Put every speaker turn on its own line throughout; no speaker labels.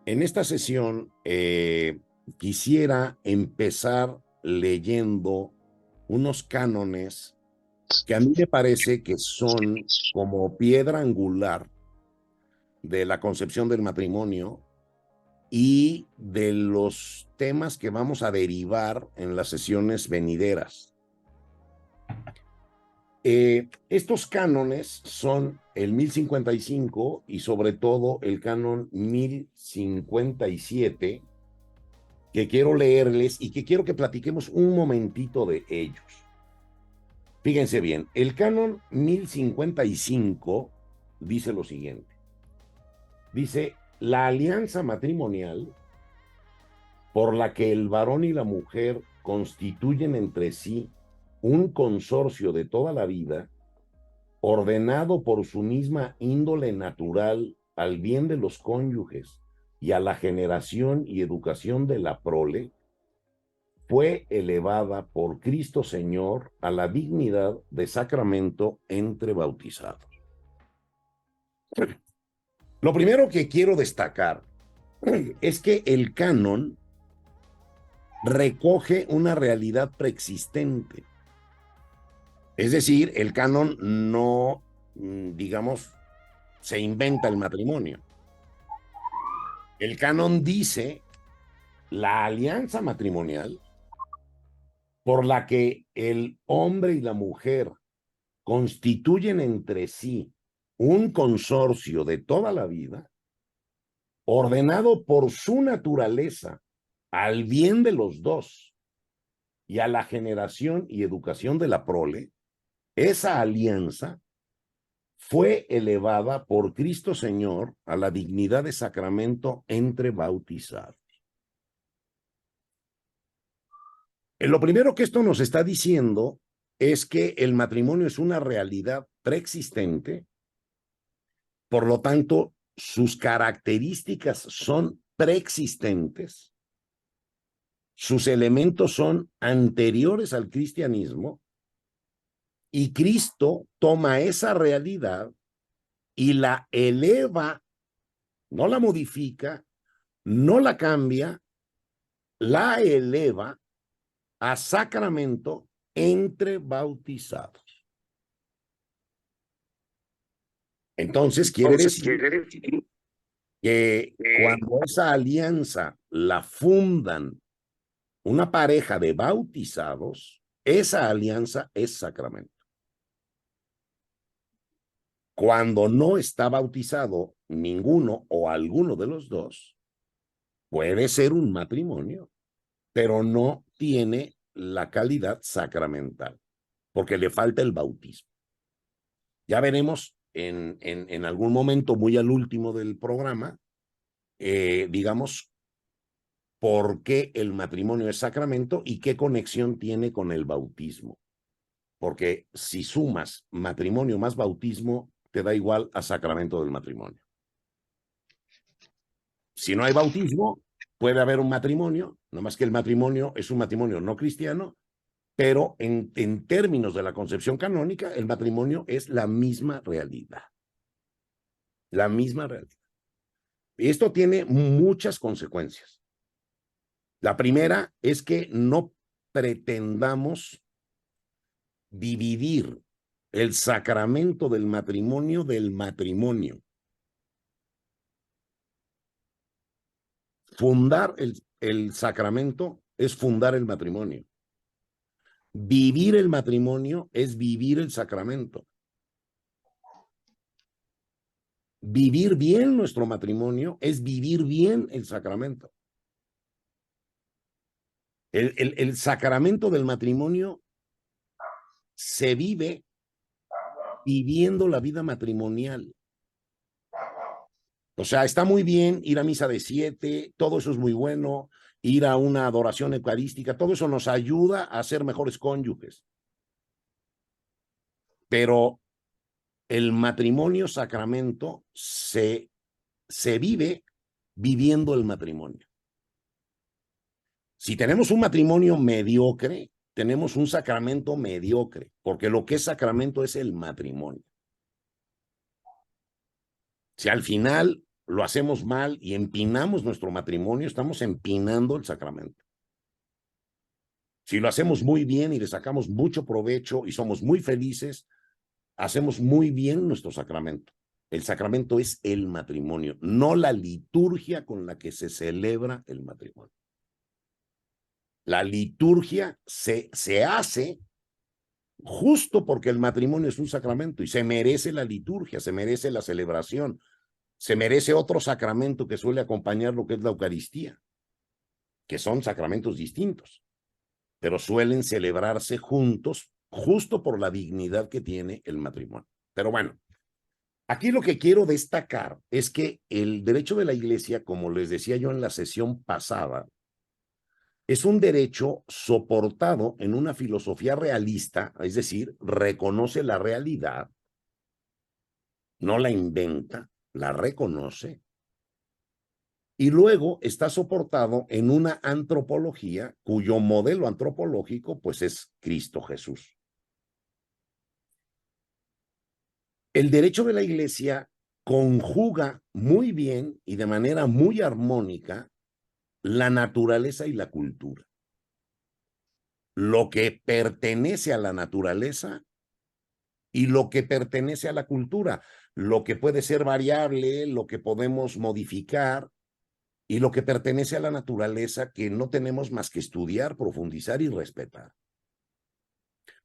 En esta sesión quisiera empezar leyendo unos cánones que a mí me parece que son como piedra angular de la concepción del matrimonio y de los temas que vamos a derivar en las sesiones venideras. Estos cánones son el 1055 y sobre todo el canon 1057, que quiero leerles y que quiero que platiquemos un momentito de ellos. Fíjense bien, el canon 1055 dice lo siguiente. Dice, la alianza matrimonial por la que el varón y la mujer constituyen entre sí un consorcio de toda la vida, ordenado por su misma índole natural al bien de los cónyuges y a la generación y educación de la prole, fue elevada por Cristo Señor a la dignidad de sacramento entre bautizados. Lo primero que quiero destacar es que el canon recoge una realidad preexistente. Es decir, el canon no, digamos, se inventa el matrimonio. El canon dice la alianza matrimonial por la que el hombre y la mujer constituyen entre sí un consorcio de toda la vida, ordenado por su naturaleza al bien de los dos y a la generación y educación de la prole, esa alianza fue elevada por Cristo Señor a la dignidad de sacramento entre bautizados. Lo primero que esto nos está diciendo es que el matrimonio es una realidad preexistente, por lo tanto, sus características son preexistentes, sus elementos son anteriores al cristianismo, y Cristo toma esa realidad y la eleva, no la modifica, no la cambia, la eleva a sacramento entre bautizados. Entonces quiere decir que cuando esa alianza la fundan una pareja de bautizados, esa alianza es sacramento. Cuando no está bautizado ninguno o alguno de los dos, puede ser un matrimonio, pero no tiene la calidad sacramental, porque le falta el bautismo. Ya veremos en algún momento, muy al último del programa, digamos, por qué el matrimonio es sacramento y qué conexión tiene con el bautismo. Porque si sumas matrimonio más bautismo, te da igual a sacramento del matrimonio. Si no hay bautismo, puede haber un matrimonio, no más que el matrimonio es un matrimonio no cristiano, pero en términos de la concepción canónica, el matrimonio es la misma realidad. La misma realidad. Y esto tiene muchas consecuencias. La primera es que no pretendamos dividir el sacramento del matrimonio del matrimonio. Fundar el sacramento es fundar el matrimonio. Vivir el matrimonio es vivir el sacramento. Vivir bien nuestro matrimonio es vivir bien el sacramento. El sacramento del matrimonio se vive viviendo la vida matrimonial. O sea, está muy bien ir a misa de 7, todo eso es muy bueno, ir a una adoración eucarística, todo eso nos ayuda a ser mejores cónyuges. Pero el matrimonio sacramento se vive viviendo el matrimonio. Si tenemos un matrimonio mediocre, tenemos un sacramento mediocre, porque lo que es sacramento es el matrimonio. Si al final lo hacemos mal y empinamos nuestro matrimonio, estamos empinando el sacramento. Si lo hacemos muy bien y le sacamos mucho provecho y somos muy felices, hacemos muy bien nuestro sacramento. El sacramento es el matrimonio, no la liturgia con la que se celebra el matrimonio. La liturgia se hace justo porque el matrimonio es un sacramento y se merece la liturgia, se merece la celebración, se merece otro sacramento que suele acompañar lo que es la Eucaristía, que son sacramentos distintos, pero suelen celebrarse juntos justo por la dignidad que tiene el matrimonio. Pero bueno, aquí lo que quiero destacar es que el derecho de la Iglesia, como les decía yo en la sesión pasada, es un derecho soportado en una filosofía realista, es decir, reconoce la realidad, no la inventa, la reconoce, y luego está soportado en una antropología cuyo modelo antropológico pues es Cristo Jesús. El derecho de la Iglesia conjuga muy bien y de manera muy armónica la naturaleza y la cultura. Lo que pertenece a la naturaleza y lo que pertenece a la cultura, lo que puede ser variable, lo que podemos modificar y lo que pertenece a la naturaleza que no tenemos más que estudiar, profundizar y respetar.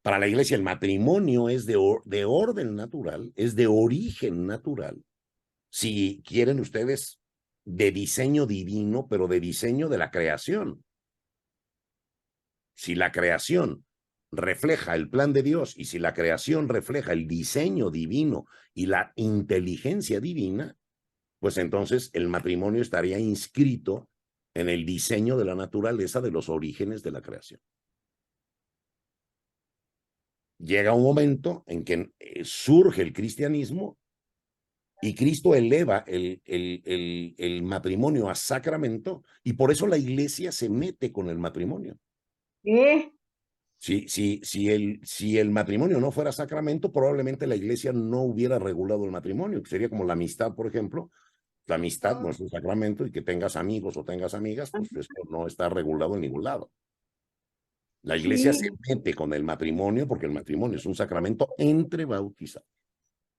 Para la Iglesia el matrimonio es de orden natural, es de origen natural. Si quieren ustedes, de diseño divino, pero de diseño de la creación. Si la creación refleja el plan de Dios y si la creación refleja el diseño divino y la inteligencia divina, pues entonces el matrimonio estaría inscrito en el diseño de la naturaleza de los orígenes de la creación. Llega un momento en que surge el cristianismo y Cristo eleva el matrimonio a sacramento y por eso la Iglesia se mete con el matrimonio. Si el matrimonio no fuera sacramento, probablemente la Iglesia no hubiera regulado el matrimonio. Sería como la amistad, por ejemplo. La amistad no es un sacramento y que tengas amigos o tengas amigas, pues esto no está regulado en ningún lado. La Iglesia se mete con el matrimonio porque el matrimonio es un sacramento entre bautizados.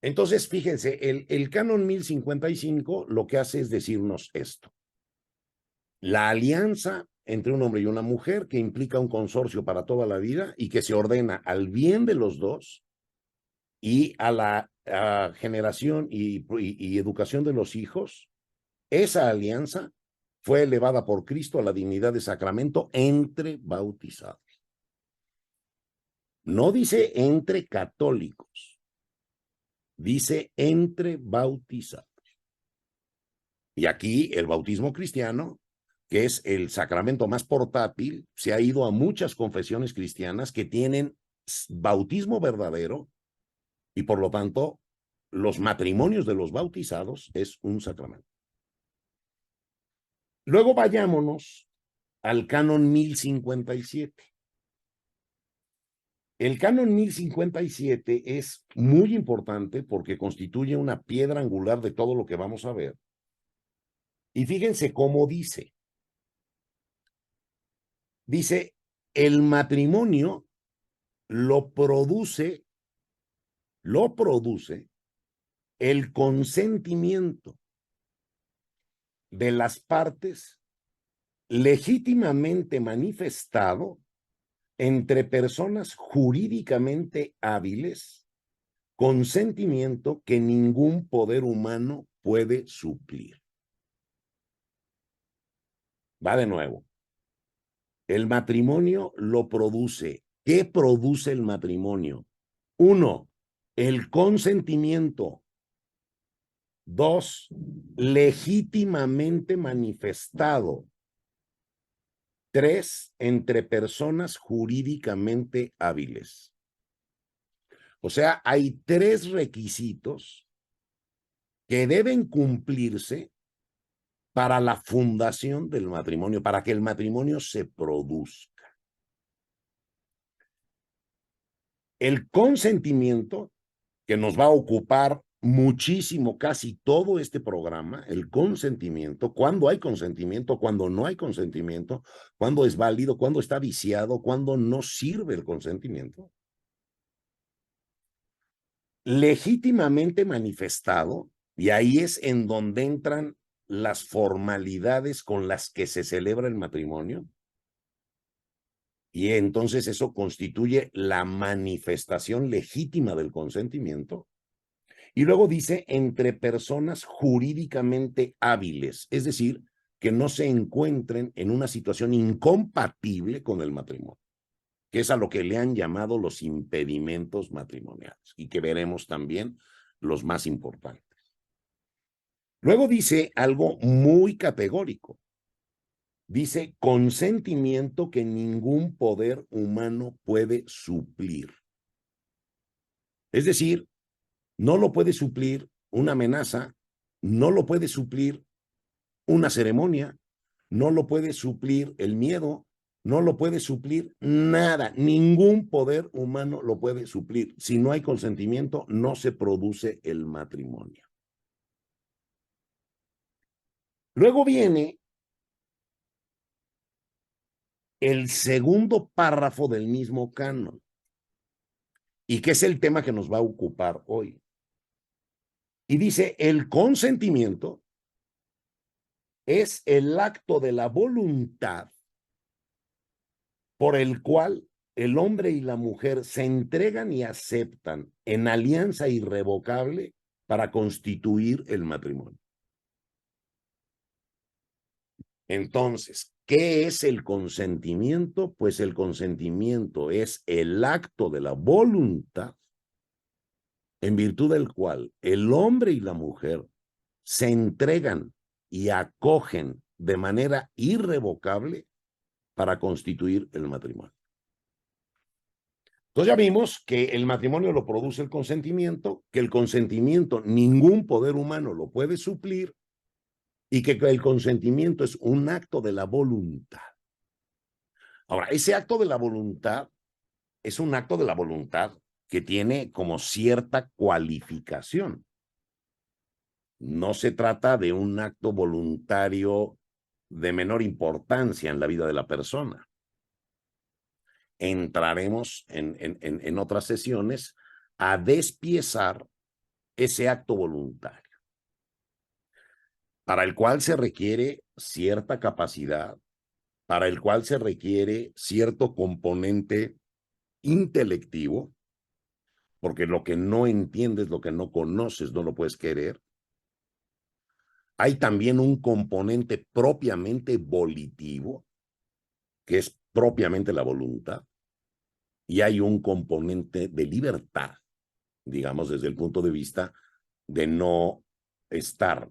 Entonces, fíjense, el canon 1055 lo que hace es decirnos esto. La alianza entre un hombre y una mujer que implica un consorcio para toda la vida y que se ordena al bien de los dos y a la generación y educación de los hijos, esa alianza fue elevada por Cristo a la dignidad de sacramento entre bautizados. No dice entre católicos, dice entre bautizados. Y aquí el bautismo cristiano, que es el sacramento más portátil, se ha ido a muchas confesiones cristianas que tienen bautismo verdadero y por lo tanto los matrimonios de los bautizados es un sacramento. Luego vayámonos al canon 1057. El canon 1057 es muy importante porque constituye una piedra angular de todo lo que vamos a ver. Y fíjense cómo dice. Dice, el matrimonio lo produce el consentimiento de las partes legítimamente manifestado entre personas jurídicamente hábiles, consentimiento que ningún poder humano puede suplir. Va de nuevo. El matrimonio lo produce. ¿Qué produce el matrimonio? 1, el consentimiento. 2, legítimamente manifestado. 3, entre personas jurídicamente hábiles. O sea, hay 3 requisitos que deben cumplirse para la fundación del matrimonio, para que el matrimonio se produzca. El consentimiento, que nos va a ocupar muchísimo, casi todo este programa, el consentimiento, cuándo hay consentimiento, cuándo no hay consentimiento, cuándo es válido, cuándo está viciado, cuándo no sirve el consentimiento. Legítimamente manifestado, y ahí es en donde entran las formalidades con las que se celebra el matrimonio, y entonces eso constituye la manifestación legítima del consentimiento. Y luego dice entre personas jurídicamente hábiles, es decir, que no se encuentren en una situación incompatible con el matrimonio, que es a lo que le han llamado los impedimentos matrimoniales y que veremos también los más importantes. Luego dice algo muy categórico. Dice consentimiento que ningún poder humano puede suplir. Es decir, no lo puede suplir una amenaza, no lo puede suplir una ceremonia, no lo puede suplir el miedo, no lo puede suplir nada, ningún poder humano lo puede suplir. Si no hay consentimiento, no se produce el matrimonio. Luego viene el segundo párrafo del mismo canon, y que es el tema que nos va a ocupar hoy. Y dice, el consentimiento es el acto de la voluntad por el cual el hombre y la mujer se entregan y aceptan en alianza irrevocable para constituir el matrimonio. Entonces, ¿qué es el consentimiento? Pues el consentimiento es el acto de la voluntad en virtud del cual el hombre y la mujer se entregan y acogen de manera irrevocable para constituir el matrimonio. Entonces ya vimos que el matrimonio lo produce el consentimiento, que el consentimiento ningún poder humano lo puede suplir y que el consentimiento es un acto de la voluntad. Ahora, ese acto de la voluntad es un acto de la voluntad que tiene como cierta cualificación. No se trata de un acto voluntario de menor importancia en la vida de la persona. Entraremos en otras sesiones a despiezar ese acto voluntario, para el cual se requiere cierta capacidad, para el cual se requiere cierto componente intelectivo, porque lo que no entiendes, lo que no conoces, no lo puedes querer. Hay también un componente propiamente volitivo, que es propiamente la voluntad, y hay un componente de libertad, digamos, desde el punto de vista de no estar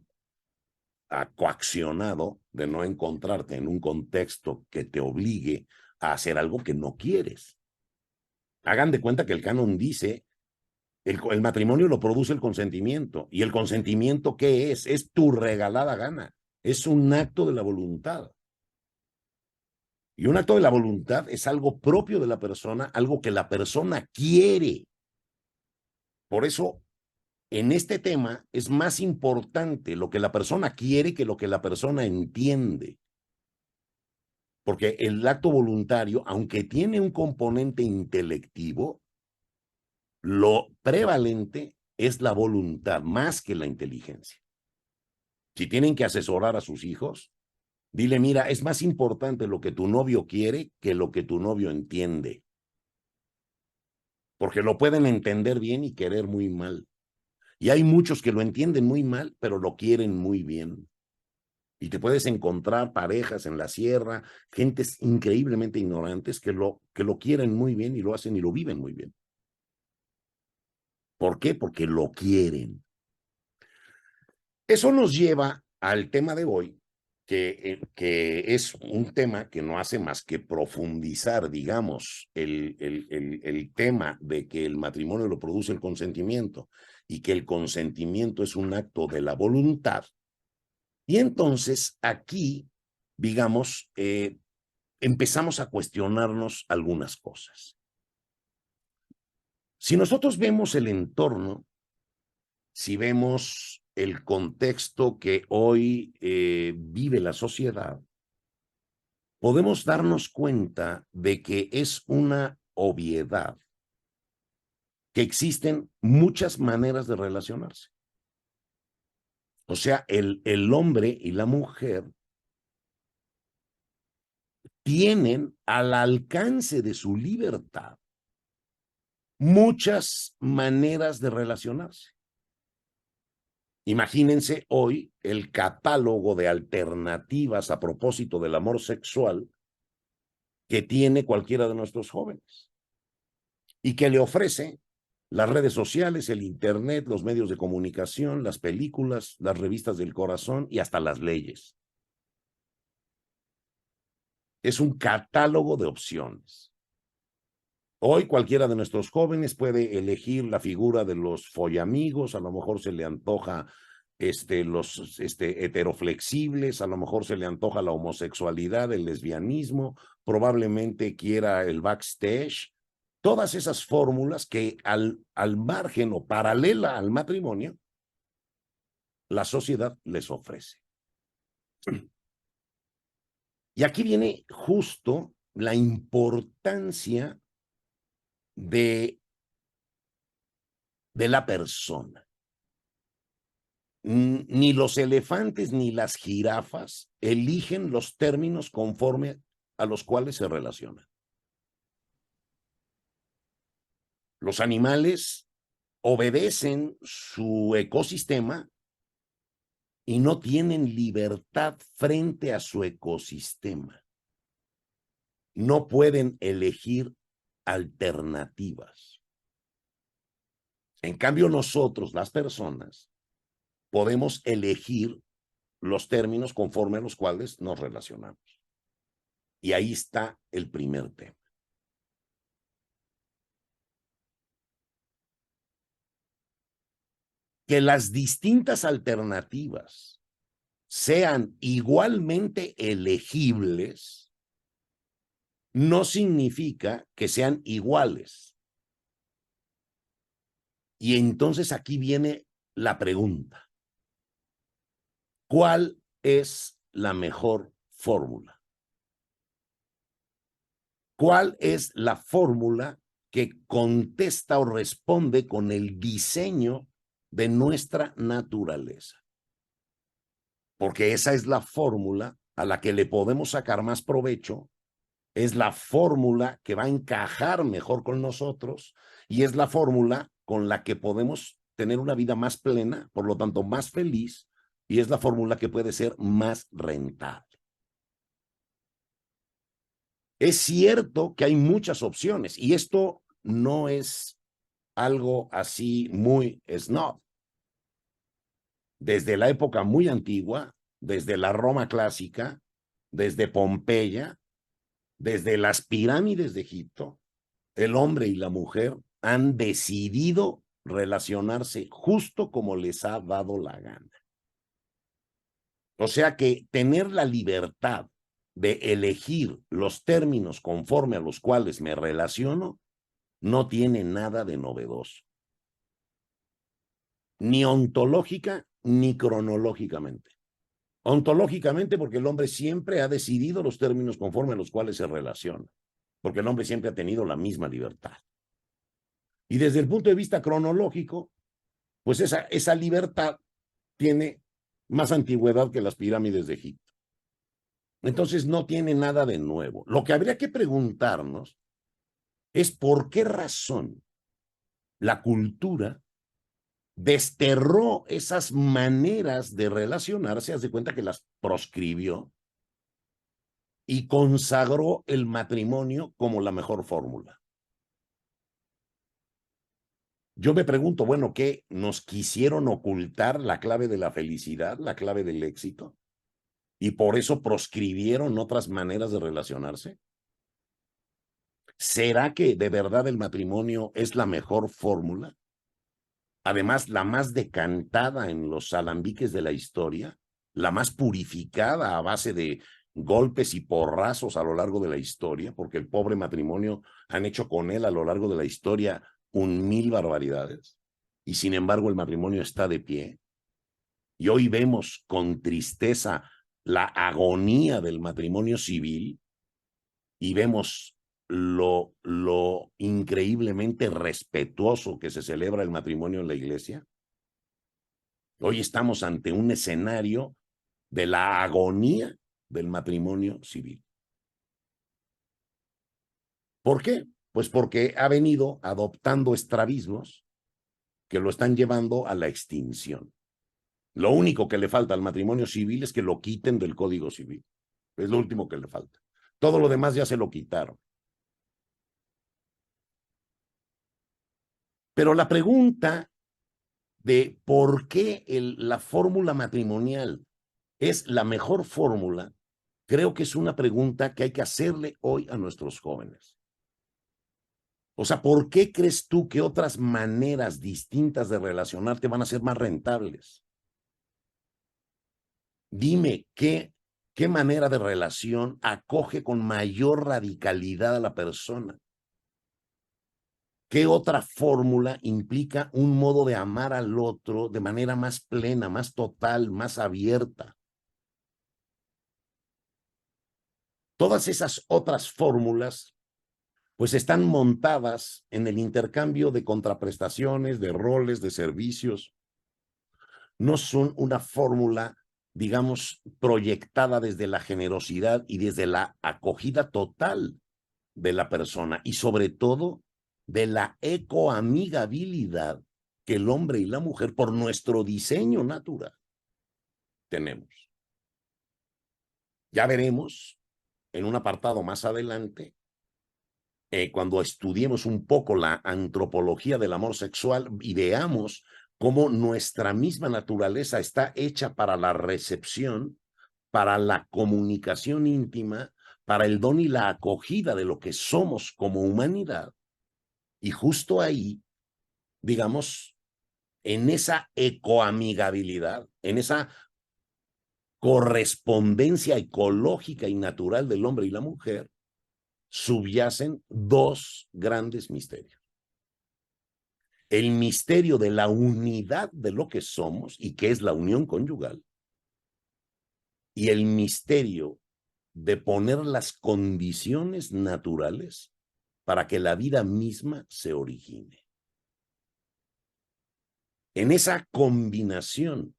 coaccionado, de no encontrarte en un contexto que te obligue a hacer algo que no quieres. Hagan de cuenta que el canon dice, el matrimonio lo produce el consentimiento, y el consentimiento, ¿qué es? Es tu regalada gana, es un acto de la voluntad. Y un acto de la voluntad es algo propio de la persona, algo que la persona quiere. Por eso, en este tema es más importante lo que la persona quiere que lo que la persona entiende. Porque el acto voluntario, aunque tiene un componente intelectivo, lo prevalente es la voluntad más que la inteligencia. Si tienen que asesorar a sus hijos, dile, mira, es más importante lo que tu novio quiere que lo que tu novio entiende. Porque lo pueden entender bien y querer muy mal. Y hay muchos que lo entienden muy mal, pero lo quieren muy bien. Y te puedes encontrar parejas en la sierra, gentes increíblemente ignorantes que lo quieren muy bien y lo hacen y lo viven muy bien. ¿Por qué? Porque lo quieren. Eso nos lleva al tema de hoy, que es un tema que no hace más que profundizar, digamos, el tema de que el matrimonio lo produce el consentimiento y que el consentimiento es un acto de la voluntad. Y entonces aquí, digamos, empezamos a cuestionarnos algunas cosas. Si nosotros vemos el entorno, si vemos el contexto que hoy vive la sociedad, podemos darnos cuenta de que es una obviedad que existen muchas maneras de relacionarse. O sea, el hombre y la mujer tienen al alcance de su libertad muchas maneras de relacionarse. Imagínense hoy el catálogo de alternativas a propósito del amor sexual que tiene cualquiera de nuestros jóvenes y que le ofrece las redes sociales, el internet, los medios de comunicación, las películas, las revistas del corazón y hasta las leyes. Es un catálogo de opciones. Hoy cualquiera de nuestros jóvenes puede elegir la figura de los follamigos, a lo mejor se le antoja los heteroflexibles, a lo mejor se le antoja la homosexualidad, el lesbianismo, probablemente quiera el backstage, todas esas fórmulas que al margen o paralela al matrimonio, la sociedad les ofrece. Y aquí viene justo la importancia de la persona. Ni los elefantes ni las jirafas eligen los términos conforme a los cuales se relacionan. Los animales obedecen su ecosistema y no tienen libertad frente a su ecosistema. No pueden elegir alternativas. En cambio, nosotros, las personas, podemos elegir los términos conforme a los cuales nos relacionamos. Y ahí está el primer tema. Que las distintas alternativas sean igualmente elegibles no significa que sean iguales. Y entonces aquí viene la pregunta. ¿Cuál es la mejor fórmula? ¿Cuál es la fórmula que contesta o responde con el diseño de nuestra naturaleza? Porque esa es la fórmula a la que le podemos sacar más provecho, es la fórmula que va a encajar mejor con nosotros y es la fórmula con la que podemos tener una vida más plena, por lo tanto más feliz, y es la fórmula que puede ser más rentable. Es cierto que hay muchas opciones y esto no es algo así muy snob. Desde la época muy antigua, desde la Roma clásica, desde Pompeya, desde las pirámides de Egipto, el hombre y la mujer han decidido relacionarse justo como les ha dado la gana. O sea que tener la libertad de elegir los términos conforme a los cuales me relaciono no tiene nada de novedoso. Ni ontológica ni cronológicamente. Ontológicamente porque el hombre siempre ha decidido los términos conforme a los cuales se relaciona, porque el hombre siempre ha tenido la misma libertad. Y desde el punto de vista cronológico, pues esa libertad tiene más antigüedad que las pirámides de Egipto. Entonces no tiene nada de nuevo. Lo que habría que preguntarnos es por qué razón la cultura desterró esas maneras de relacionarse, haz de cuenta que las proscribió y consagró el matrimonio como la mejor fórmula. Yo me pregunto, bueno, ¿qué? ¿Nos quisieron ocultar la clave de la felicidad, la clave del éxito? ¿Y por eso proscribieron otras maneras de relacionarse? ¿Será que de verdad el matrimonio es la mejor fórmula? Además, la más decantada en los alambiques de la historia, la más purificada a base de golpes y porrazos a lo largo de la historia, porque el pobre matrimonio han hecho con él a lo largo de la historia 1000 barbaridades. y sin embargo el matrimonio está de pie. Y hoy vemos con tristeza la agonía del matrimonio civil y vemos lo increíblemente respetuoso que se celebra el matrimonio en la iglesia. Hoy estamos ante un escenario de la agonía del matrimonio civil. ¿Por qué? Pues porque ha venido adoptando estrabismos que lo están llevando a la extinción. Lo único que le falta al matrimonio civil es que lo quiten del Código Civil. Es lo último que le falta. Todo lo demás ya se lo quitaron. Pero la pregunta de por qué la fórmula matrimonial es la mejor fórmula, creo que es una pregunta que hay que hacerle hoy a nuestros jóvenes. O sea, ¿por qué crees tú que otras maneras distintas de relacionarte van a ser más rentables? Dime, ¿qué manera de relación acoge con mayor radicalidad a la persona? ¿Qué otra fórmula implica un modo de amar al otro de manera más plena, más total, más abierta? Todas esas otras fórmulas pues están montadas en el intercambio de contraprestaciones, de roles, de servicios. No son una fórmula, digamos, proyectada desde la generosidad y desde la acogida total de la persona y sobre todo de la ecoamigabilidad que el hombre y la mujer, por nuestro diseño natural, tenemos. Ya veremos en un apartado más adelante, cuando estudiemos un poco la antropología del amor sexual y veamos cómo nuestra misma naturaleza está hecha para la recepción, para la comunicación íntima, para el don y la acogida de lo que somos como humanidad. Y justo ahí, digamos, en esa ecoamigabilidad, en esa correspondencia ecológica y natural del hombre y la mujer, subyacen dos grandes misterios. El misterio de la unidad de lo que somos y que es la unión conyugal, y el misterio de poner las condiciones naturales para que la vida misma se origine. En esa combinación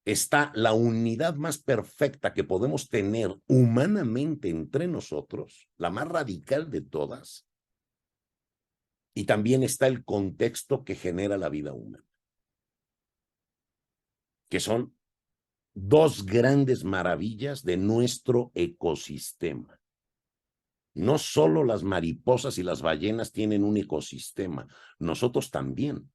está la unidad más perfecta que podemos tener humanamente entre nosotros, la más radical de todas, y también está el contexto que genera la vida humana, que son dos grandes maravillas de nuestro ecosistema. No solo las mariposas y las ballenas tienen un ecosistema, nosotros también.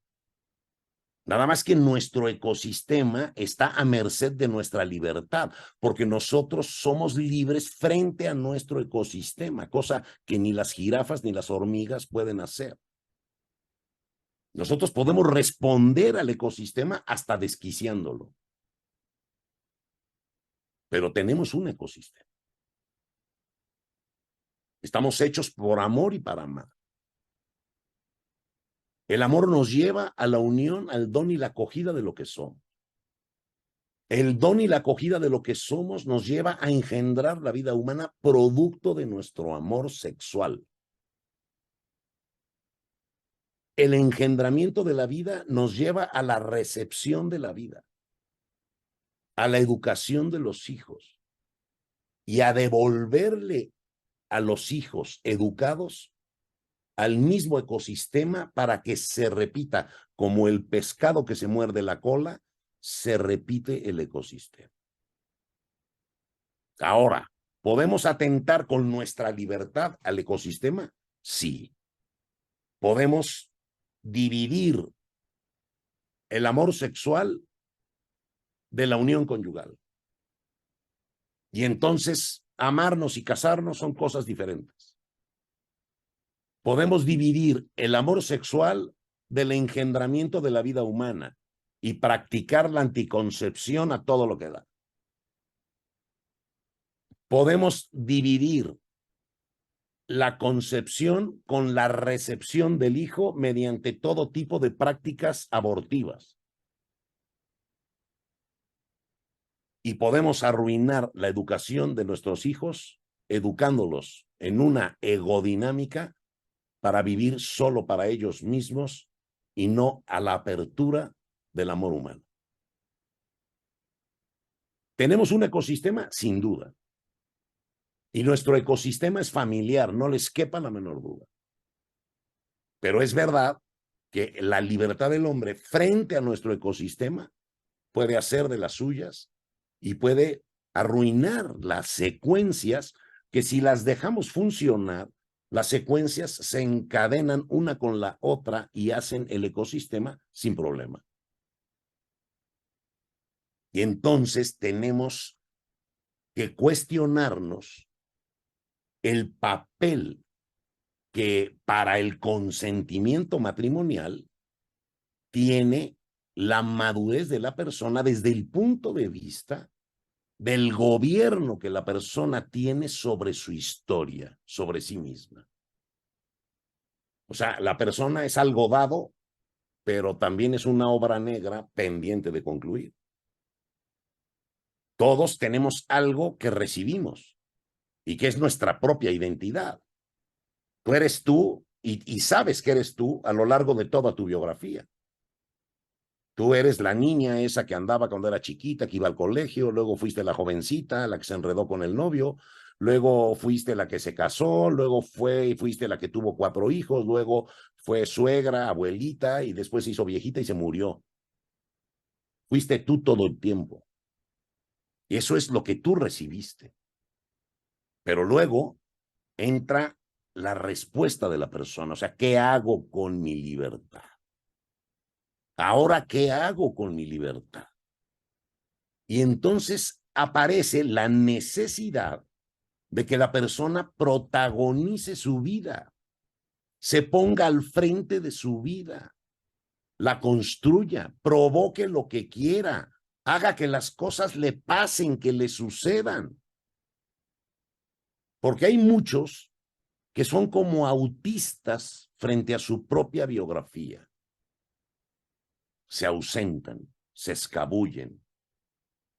Nada más que nuestro ecosistema está a merced de nuestra libertad, porque nosotros somos libres frente a nuestro ecosistema, cosa que ni las jirafas ni las hormigas pueden hacer. Nosotros podemos responder al ecosistema hasta desquiciándolo, pero tenemos un ecosistema. Estamos hechos por amor y para amar. El amor nos lleva a la unión, al don y la acogida de lo que somos. El don y la acogida de lo que somos nos lleva a engendrar la vida humana producto de nuestro amor sexual. El engendramiento de la vida nos lleva a la recepción de la vida, a la educación de los hijos y a devolverle a los hijos educados al mismo ecosistema para que se repita, como el pescado que se muerde la cola, se repite el ecosistema. Ahora, ¿podemos atentar con nuestra libertad al ecosistema? Sí. Podemos dividir el amor sexual de la unión conyugal. Y entonces, amarnos y casarnos son cosas diferentes. Podemos dividir el amor sexual del engendramiento de la vida humana y practicar la anticoncepción a todo lo que da. Podemos dividir la concepción con la recepción del hijo mediante todo tipo de prácticas abortivas. Y podemos arruinar la educación de nuestros hijos educándolos en una egodinámica para vivir solo para ellos mismos y no a la apertura del amor humano. ¿Tenemos un ecosistema? Sin duda. Y nuestro ecosistema es familiar, no les quepa la menor duda. Pero es verdad que la libertad del hombre frente a nuestro ecosistema puede hacer de las suyas y puede arruinar las secuencias que, si las dejamos funcionar, las secuencias se encadenan una con la otra y hacen el ecosistema sin problema. Y entonces tenemos que cuestionarnos el papel que para el consentimiento matrimonial tiene la madurez de la persona desde el punto de vista del gobierno que la persona tiene sobre su historia, sobre sí misma. O sea, la persona es algo dado, pero también es una obra negra pendiente de concluir. Todos tenemos algo que recibimos y que es nuestra propia identidad. Tú eres tú y sabes que eres tú a lo largo de toda tu biografía. Tú eres la niña esa que andaba cuando era chiquita, que iba al colegio, luego fuiste la jovencita, la que se enredó con el novio, luego fuiste la que se casó, luego fuiste la que tuvo 4 hijos, luego fue suegra, abuelita y después se hizo viejita y se murió. Fuiste tú todo el tiempo. Y eso es lo que tú recibiste. Pero luego entra la respuesta de la persona, o sea, ¿qué hago con mi libertad? Ahora, ¿qué hago con mi libertad? Y entonces aparece la necesidad de que la persona protagonice su vida, se ponga al frente de su vida, la construya, provoque lo que quiera, haga que las cosas le pasen, que le sucedan. Porque hay muchos que son como autistas frente a su propia biografía. Se ausentan, se escabullen,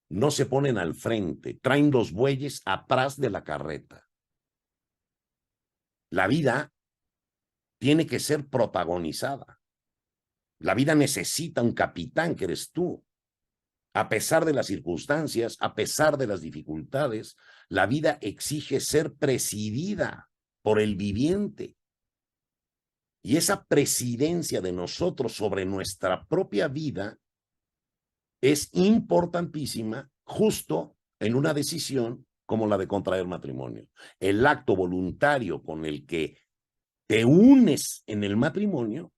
no se ponen al frente, traen los bueyes atrás de la carreta. La vida tiene que ser protagonizada. La vida necesita un capitán que eres tú. A pesar de las circunstancias, a pesar de las dificultades, la vida exige ser presidida por el viviente. Y esa presidencia de nosotros sobre nuestra propia vida es importantísima justo en una decisión como la de contraer matrimonio. El acto voluntario con el que te unes en el matrimonio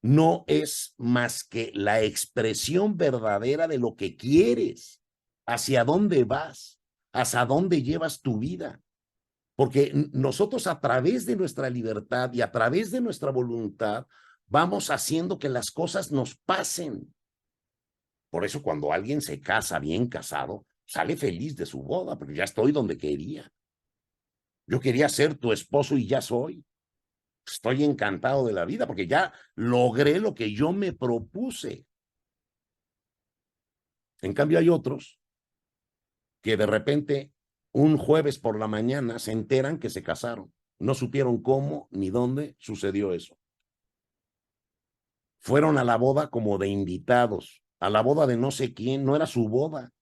no es más que la expresión verdadera de lo que quieres, hacia dónde vas, hacia dónde llevas tu vida. Porque nosotros, a través de nuestra libertad y a través de nuestra voluntad, vamos haciendo que las cosas nos pasen. Por eso, cuando alguien se casa bien casado, sale feliz de su boda, porque ya estoy donde quería. Yo quería ser tu esposo y ya soy. Estoy encantado de la vida porque ya logré lo que yo me propuse. En cambio, hay otros que de repente un jueves por la mañana se enteran que se casaron. No supieron cómo ni dónde sucedió eso. Fueron a la boda como de invitados, a la boda de no sé quién, no era su boda.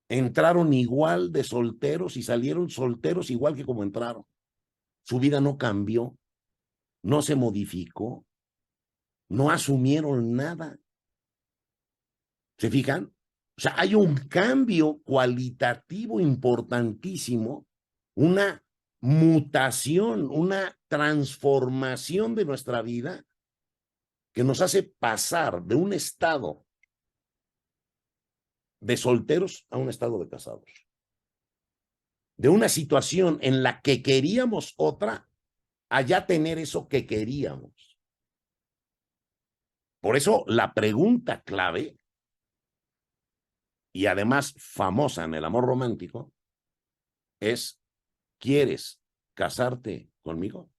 Entraron igual de solteros y salieron solteros igual que como entraron. Su vida no cambió, no se modificó, no asumieron nada. ¿Se fijan? O sea, hay un cambio cualitativo importantísimo, una mutación, una transformación de nuestra vida que nos hace pasar de un estado de solteros a un estado de casados. De una situación en la que queríamos otra a ya tener eso que queríamos. Por eso la pregunta clave, y además famosa en el amor romántico, es: ¿quieres casarte conmigo?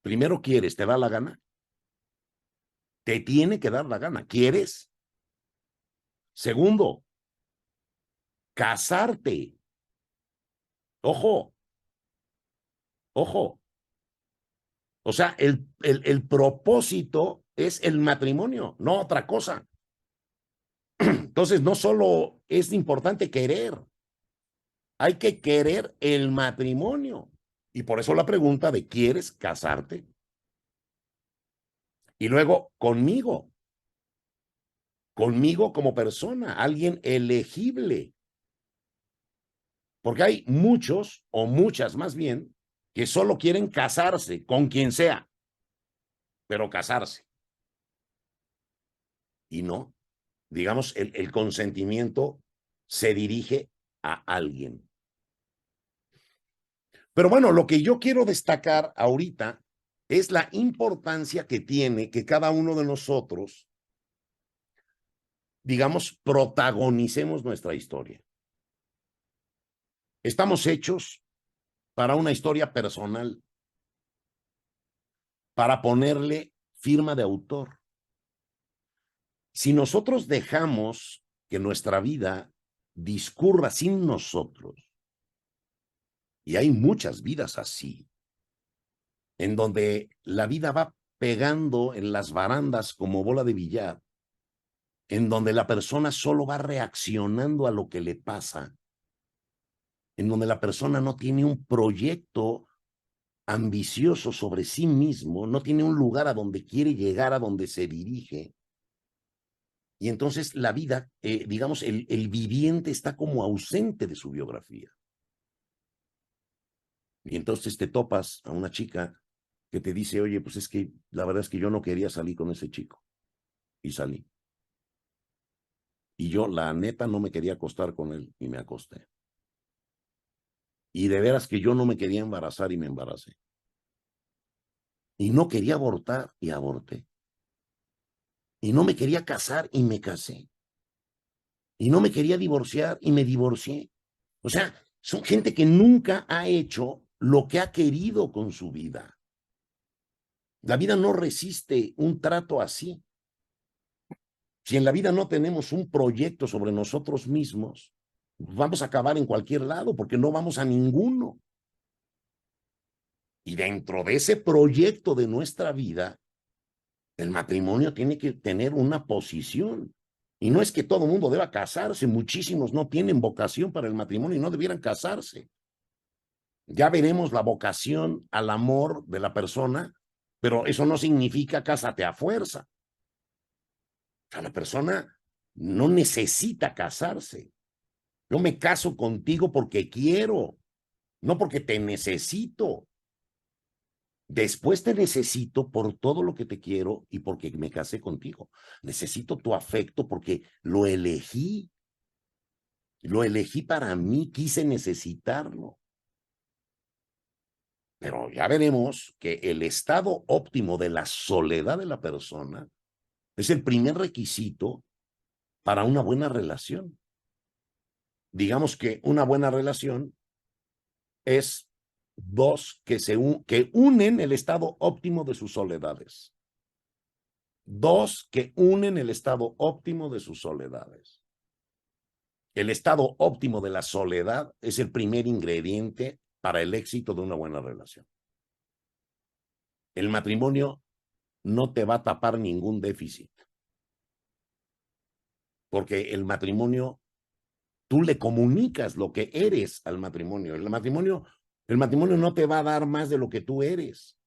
Primero quieres, ¿te da la gana? Te tiene que dar la gana. ¿Quieres? Segundo, casarte. Ojo, ojo. O sea, el propósito es el matrimonio, no otra cosa. Entonces, no solo es importante querer, hay que querer el matrimonio. Y por eso la pregunta de ¿quieres casarte? Y luego, conmigo como persona, alguien elegible. Porque hay muchos, o muchas más bien, que solo quieren casarse con quien sea, pero casarse. Y no, digamos, el consentimiento se dirige a alguien. Pero bueno, lo que yo quiero destacar ahorita es la importancia que tiene que cada uno de nosotros, digamos, protagonicemos nuestra historia. Estamos hechos para una historia personal, para ponerle firma de autor. Si nosotros dejamos que nuestra vida discurra sin nosotros, y hay muchas vidas así, en donde la vida va pegando en las barandas como bola de billar, en donde la persona solo va reaccionando a lo que le pasa, en donde la persona no tiene un proyecto ambicioso sobre sí mismo, no tiene un lugar a donde quiere llegar, a donde se dirige. Y entonces la vida, digamos, el viviente está como ausente de su biografía. Y entonces te topas a una chica que te dice, oye, pues es que la verdad es que yo no quería salir con ese chico. Y salí. Y yo, la neta, no me quería acostar con él y me acosté. Y de veras que yo no me quería embarazar y me embaracé. Y no quería abortar y aborté. Y no me quería casar y me casé. Y no me quería divorciar y me divorcié. O sea, son gente que nunca ha hecho lo que ha querido con su vida. La vida no resiste un trato así. Si en la vida no tenemos un proyecto sobre nosotros mismos, vamos a acabar en cualquier lado porque no vamos a ninguno. Y dentro de ese proyecto de nuestra vida, el matrimonio tiene que tener una posición. Y no es que todo el mundo deba casarse, muchísimos no tienen vocación para el matrimonio y no debieran casarse. Ya veremos la vocación al amor de la persona, pero eso no significa cásate a fuerza. O sea, la persona no necesita casarse. Yo me caso contigo porque quiero, no porque te necesito. Después te necesito por todo lo que te quiero y porque me casé contigo. Necesito tu afecto porque lo elegí. Lo elegí para mí, quise necesitarlo. Pero ya veremos que el estado óptimo de la soledad de la persona es el primer requisito para una buena relación. Digamos que una buena relación es dos que unen el estado óptimo de sus soledades. Dos que unen el estado óptimo de sus soledades. El estado óptimo de la soledad es el primer ingrediente para el éxito de una buena relación. El matrimonio no te va a tapar ningún déficit, porque el matrimonio, tú le comunicas lo que eres al matrimonio. El matrimonio no te va a dar más de lo que tú eres.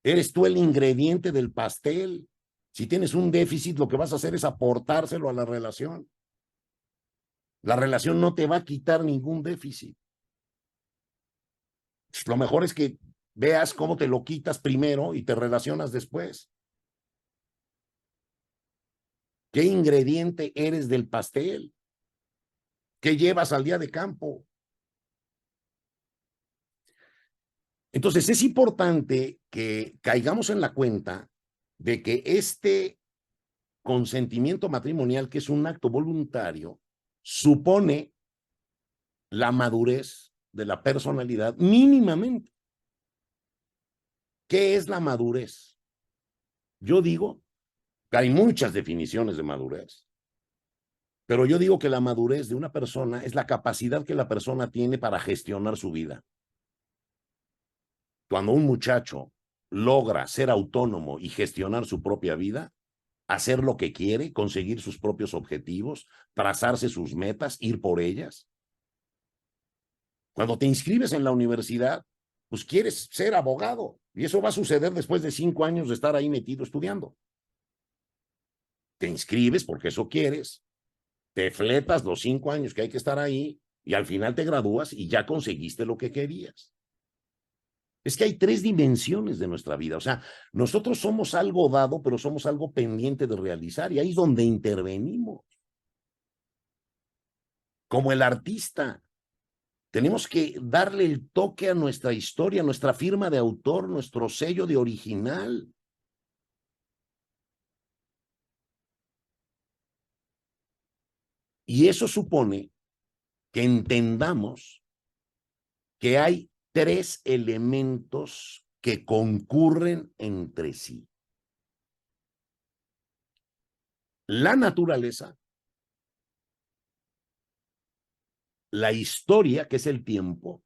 Eres tú el ingrediente del pastel. Si tienes un déficit, lo que vas a hacer es aportárselo a la relación. La relación no te va a quitar ningún déficit. Lo mejor es que veas cómo te lo quitas primero y te relacionas después. ¿Qué ingrediente eres del pastel? ¿Qué llevas al día de campo? Entonces es importante que caigamos en la cuenta de que este consentimiento matrimonial, que es un acto voluntario, supone la madurez de la personalidad mínimamente. ¿Qué es la madurez? Yo digo que hay muchas definiciones de madurez, pero yo digo que la madurez de una persona es la capacidad que la persona tiene para gestionar su vida. Cuando un muchacho logra ser autónomo y gestionar su propia vida, hacer lo que quiere, conseguir sus propios objetivos, trazarse sus metas, ir por ellas. Cuando te inscribes en la universidad, pues quieres ser abogado y eso va a suceder después de 5 años de estar ahí metido estudiando. Te inscribes porque eso quieres, te fletas los 5 años que hay que estar ahí y al final te gradúas y ya conseguiste lo que querías. Es que hay 3 dimensiones de nuestra vida. O sea, nosotros somos algo dado, pero somos algo pendiente de realizar y ahí es donde intervenimos. Como el artista, tenemos que darle el toque a nuestra historia, nuestra firma de autor, nuestro sello de original. Y eso supone que entendamos que hay 3 elementos que concurren entre sí. La naturaleza, la historia, que es el tiempo,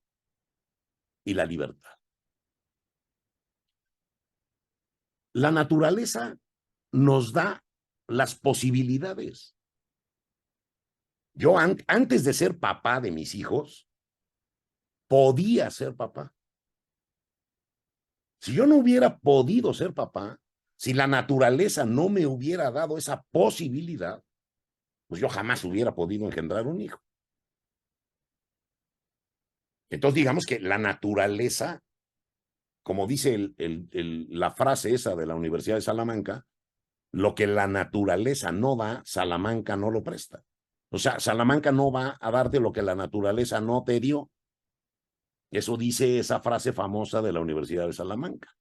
y la libertad. La naturaleza nos da las posibilidades. Yo antes de ser papá de mis hijos, podía ser papá. Si yo no hubiera podido ser papá, si la naturaleza no me hubiera dado esa posibilidad, pues yo jamás hubiera podido engendrar un hijo. Entonces digamos que la naturaleza, como dice la frase esa de la Universidad de Salamanca, lo que la naturaleza no da, Salamanca no lo presta. O sea, Salamanca no va a darte lo que la naturaleza no te dio. Eso dice esa frase famosa de la Universidad de Salamanca.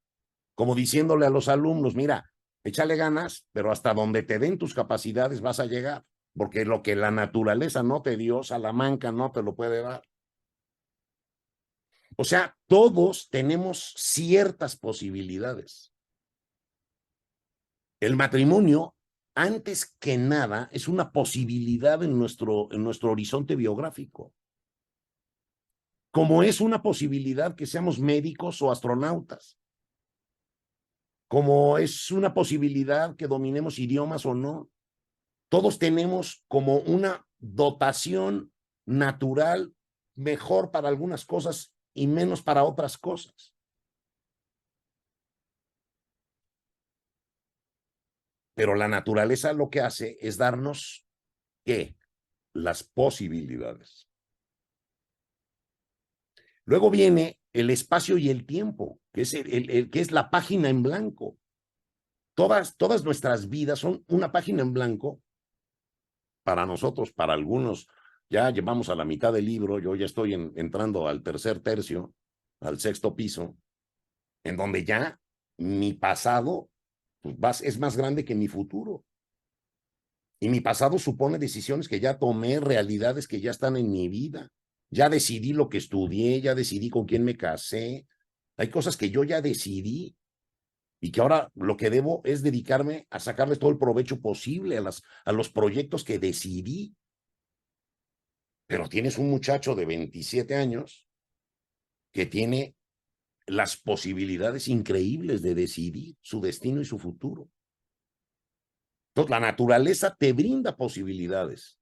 Como diciéndole a los alumnos, mira, échale ganas, pero hasta donde te den tus capacidades vas a llegar, porque lo que la naturaleza no te dio, Salamanca no te lo puede dar. O sea, todos tenemos ciertas posibilidades. El matrimonio, antes que nada, es una posibilidad en nuestro horizonte biográfico. Como es una posibilidad que seamos médicos o astronautas. Como es una posibilidad que dominemos idiomas o no. Todos tenemos como una dotación natural mejor para algunas cosas y menos para otras cosas. Pero la naturaleza lo que hace es darnos, ¿qué? Las posibilidades. Luego viene el espacio y el tiempo, que es, que es la página en blanco. Todas nuestras vidas son una página en blanco para nosotros, para algunos. Ya llevamos a la mitad del libro, yo ya estoy entrando al tercer tercio, al sexto piso, en donde ya mi pasado pues, es más grande que mi futuro. Y mi pasado supone decisiones que ya tomé, realidades que ya están en mi vida. Ya decidí lo que estudié, ya decidí con quién me casé. Hay cosas que yo ya decidí y que ahora lo que debo es dedicarme a sacarles todo el provecho posible a los proyectos que decidí. Pero tienes un muchacho de 27 años que tiene las posibilidades increíbles de decidir su destino y su futuro. Entonces, la naturaleza te brinda posibilidades.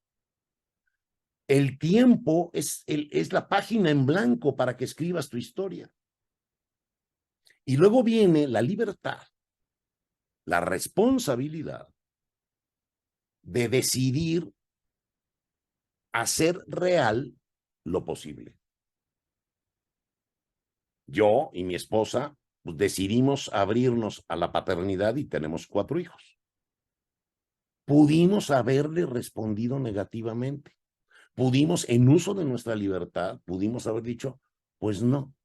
El tiempo es la página en blanco para que escribas tu historia. Y luego viene la libertad, la responsabilidad de decidir hacer real lo posible. Yo y mi esposa pues, decidimos abrirnos a la paternidad y tenemos 4 hijos. Pudimos haberle respondido negativamente. Pudimos, en uso de nuestra libertad, pudimos haber dicho, pues no.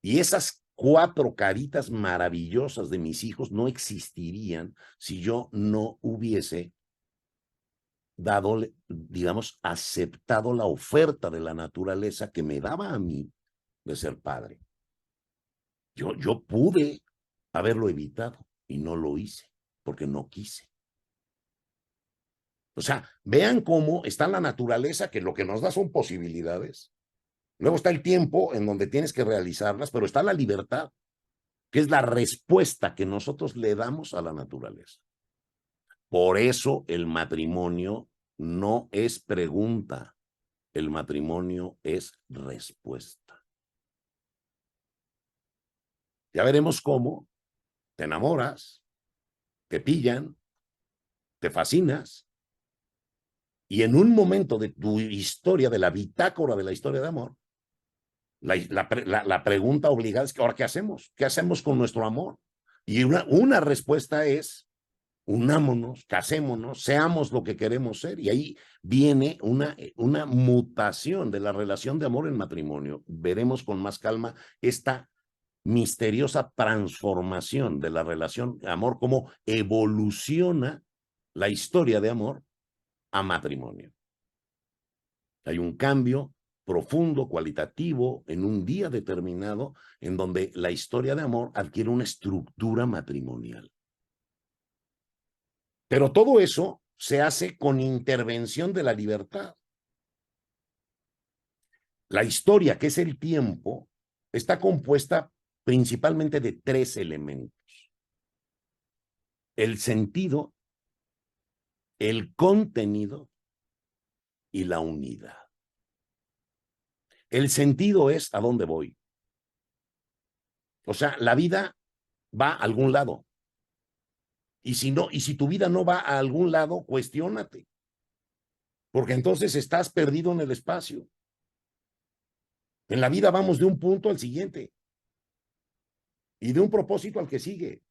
Y esas 4 caritas maravillosas de mis hijos no existirían si yo no hubiese dado, digamos, aceptado la oferta de la naturaleza que me daba a mí de ser padre. Yo pude haberlo evitado y no lo hice porque no quise. O sea, vean cómo está la naturaleza, que lo que nos da son posibilidades. Luego está el tiempo en donde tienes que realizarlas, pero está la libertad, que es la respuesta que nosotros le damos a la naturaleza. Por eso el matrimonio no es pregunta, el matrimonio es respuesta. Ya veremos cómo te enamoras, te pillan, te fascinas, y en un momento de tu historia, de la bitácora de la historia de amor, la pregunta obligada es que ahora, ¿qué hacemos? ¿Qué hacemos con nuestro amor? Y una respuesta es, unámonos, casémonos, seamos lo que queremos ser. Y ahí viene una mutación de la relación de amor en matrimonio. Veremos con más calma esta misteriosa transformación de la relación de amor, cómo evoluciona la historia de amor a matrimonio. Hay un cambio profundo, cualitativo, en un día determinado, en donde la historia de amor adquiere una estructura matrimonial. Pero todo eso se hace con intervención de la libertad. La historia, que es el tiempo, está compuesta principalmente de 3 elementos: el sentido, el contenido y la unidad. El sentido es a dónde voy. O sea, la vida va a algún lado. Y si tu vida no va a algún lado, cuestiónate, porque entonces estás perdido en el espacio. En la vida vamos de un punto al siguiente y de un propósito al que sigue.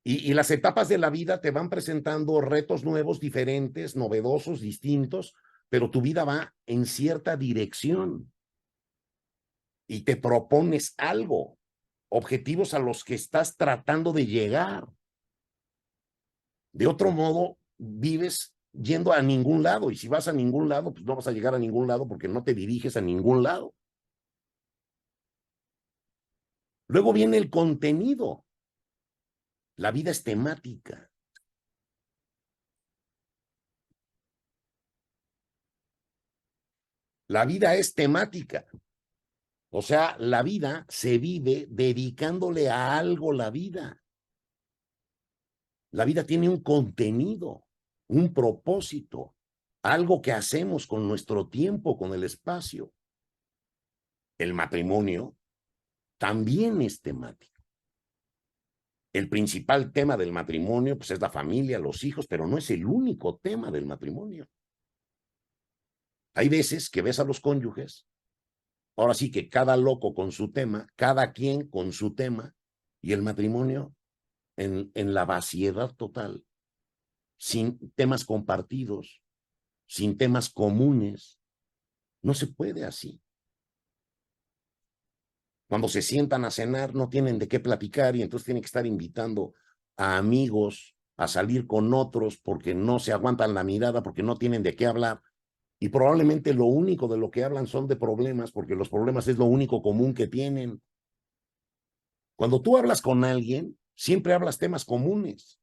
Y las etapas de la vida te van presentando retos nuevos, diferentes, novedosos, distintos, pero tu vida va en cierta dirección y te propones algo, objetivos a los que estás tratando de llegar. De otro modo, vives yendo a ningún lado, y si vas a ningún lado, pues no vas a llegar a ningún lado porque no te diriges a ningún lado. Luego viene el contenido. La vida es temática. La vida es temática. O sea, la vida se vive dedicándole a algo la vida. La vida tiene un contenido, un propósito, algo que hacemos con nuestro tiempo, con el espacio. El matrimonio también es temático. El principal tema del matrimonio, pues, es la familia, los hijos, pero no es el único tema del matrimonio. Hay veces que ves a los cónyuges, ahora sí que cada loco con su tema, cada quien con su tema, y el matrimonio en la vaciedad total, sin temas compartidos, sin temas comunes. No se puede así. Cuando se sientan a cenar, no tienen de qué platicar y entonces tienen que estar invitando a amigos a salir con otros porque no se aguantan la mirada, porque no tienen de qué hablar. Y probablemente lo único de lo que hablan son de problemas, porque los problemas es lo único común que tienen. Cuando tú hablas con alguien, siempre hablas temas comunes.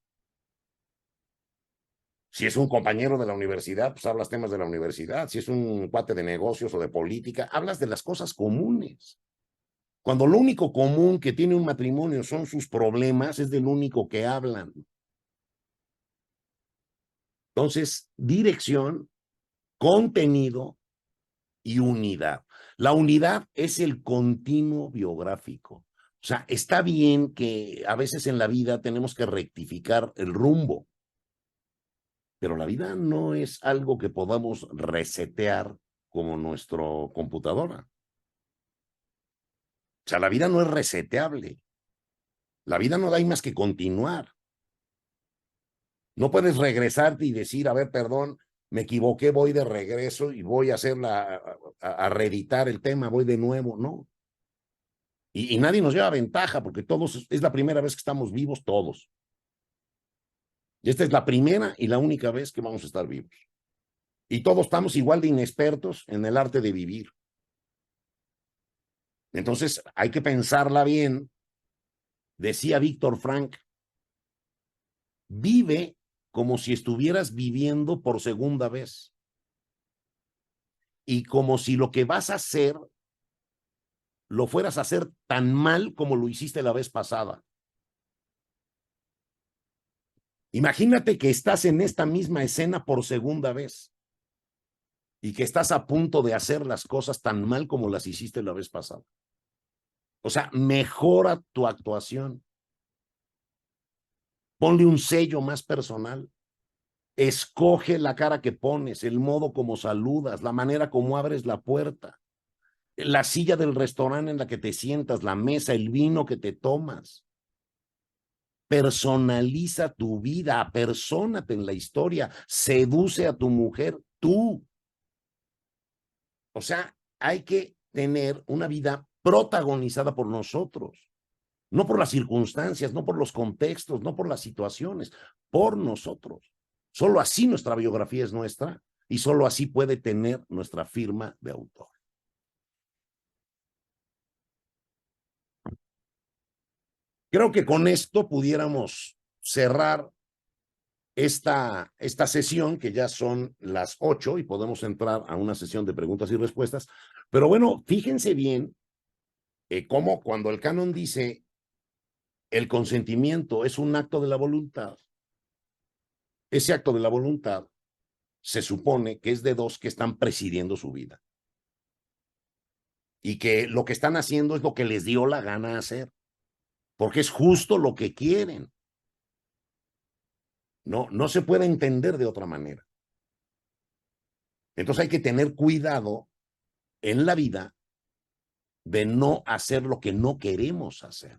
Si es un compañero de la universidad, pues hablas temas de la universidad. Si es un cuate de negocios o de política, hablas de las cosas comunes. Cuando lo único común que tiene un matrimonio son sus problemas, es del único que hablan. Entonces, dirección, contenido y unidad. La unidad es el continuo biográfico. O sea, está bien que a veces en la vida tenemos que rectificar el rumbo, pero la vida no es algo que podamos resetear como nuestra computadora. O sea, la vida no es reseteable. La vida no hay más que continuar. No puedes regresarte y decir, a ver, perdón, me equivoqué, voy de regreso y voy a a reeditar el tema, voy de nuevo, no. Y nadie nos lleva ventaja porque todos, es la primera vez que estamos vivos todos. Y esta es la primera y la única vez que vamos a estar vivos. Y todos estamos igual de inexpertos en el arte de vivir. Entonces, hay que pensarla bien. Decía Víctor Frank, vive como si estuvieras viviendo por segunda vez. Y como si lo que vas a hacer lo fueras a hacer tan mal como lo hiciste la vez pasada. Imagínate que estás en esta misma escena por segunda vez y que estás a punto de hacer las cosas tan mal como las hiciste la vez pasada. O sea, mejora tu actuación. Ponle un sello más personal. Escoge la cara que pones, el modo como saludas, la manera como abres la puerta, la silla del restaurante en la que te sientas, la mesa, el vino que te tomas. Personaliza tu vida, apersónate en la historia, seduce a tu mujer tú. O sea, hay que tener una vida protagonizada por nosotros, no por las circunstancias, no por los contextos, no por las situaciones, por nosotros. Solo así nuestra biografía es nuestra y solo así puede tener nuestra firma de autor. Creo que con esto pudiéramos cerrar esta sesión, que ya son las 8 y podemos entrar a una sesión de preguntas y respuestas. Pero bueno, fíjense bien cómo cuando el canon dice el consentimiento es un acto de la voluntad, ese acto de la voluntad se supone que es de dos que están presidiendo su vida y que lo que están haciendo es lo que les dio la gana hacer, porque es justo lo que quieren. No se puede entender de otra manera. Entonces hay que tener cuidado en la vida de no hacer lo que no queremos hacer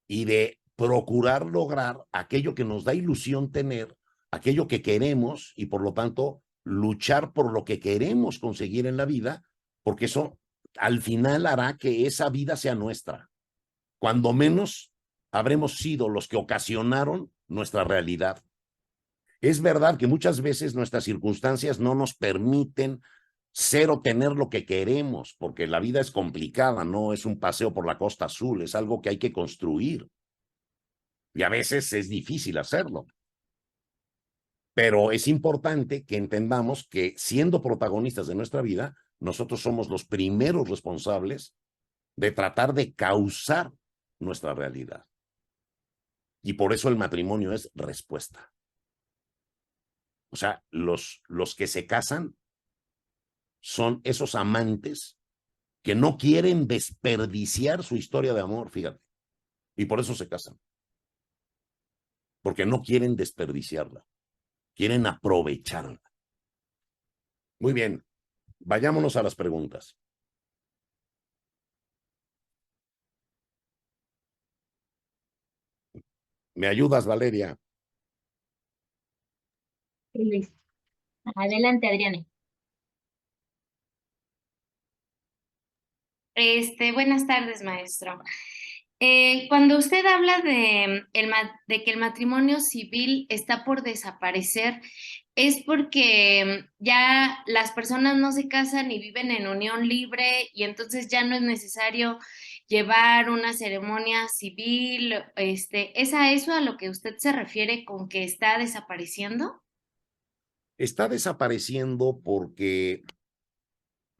y de procurar lograr aquello que nos da ilusión tener, aquello que queremos y por lo tanto luchar por lo que queremos conseguir en la vida, porque eso al final hará que esa vida sea nuestra. Cuando menos habremos sido los que ocasionaron nuestra realidad. Es verdad que muchas veces nuestras circunstancias no nos permiten ser o tener lo que queremos, porque la vida es complicada, no es un paseo por la Costa Azul, es algo que hay que construir. Y a veces es difícil hacerlo. Pero es importante que entendamos que siendo protagonistas de nuestra vida, nosotros somos los primeros responsables de tratar de causar nuestra realidad. Y por eso el matrimonio es respuesta. O sea, los que se casan son esos amantes que no quieren desperdiciar su historia de amor, fíjate. Y por eso se casan. Porque no quieren desperdiciarla. Quieren aprovecharla. Muy bien. Vayámonos a las preguntas. ¿Me ayudas, Valeria?
Sí, Luis. Adelante, Adriana. Buenas tardes, maestro. Cuando usted habla de que el matrimonio civil está por desaparecer, ¿es porque ya las personas no se casan y viven en unión libre y entonces ya no es necesario llevar una ceremonia civil? ¿Es a eso a lo que usted se refiere con que está desapareciendo?
Está desapareciendo porque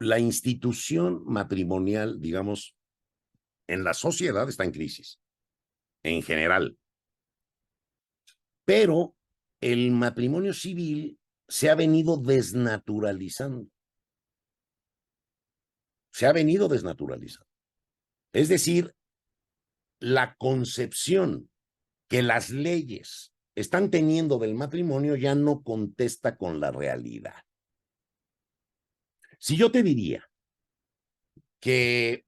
la institución matrimonial, digamos, en la sociedad está en crisis, en general. Pero el matrimonio civil se ha venido desnaturalizando. Se ha venido desnaturalizando. Es decir, la concepción que las leyes están teniendo del matrimonio ya no contesta con la realidad. Si yo te diría que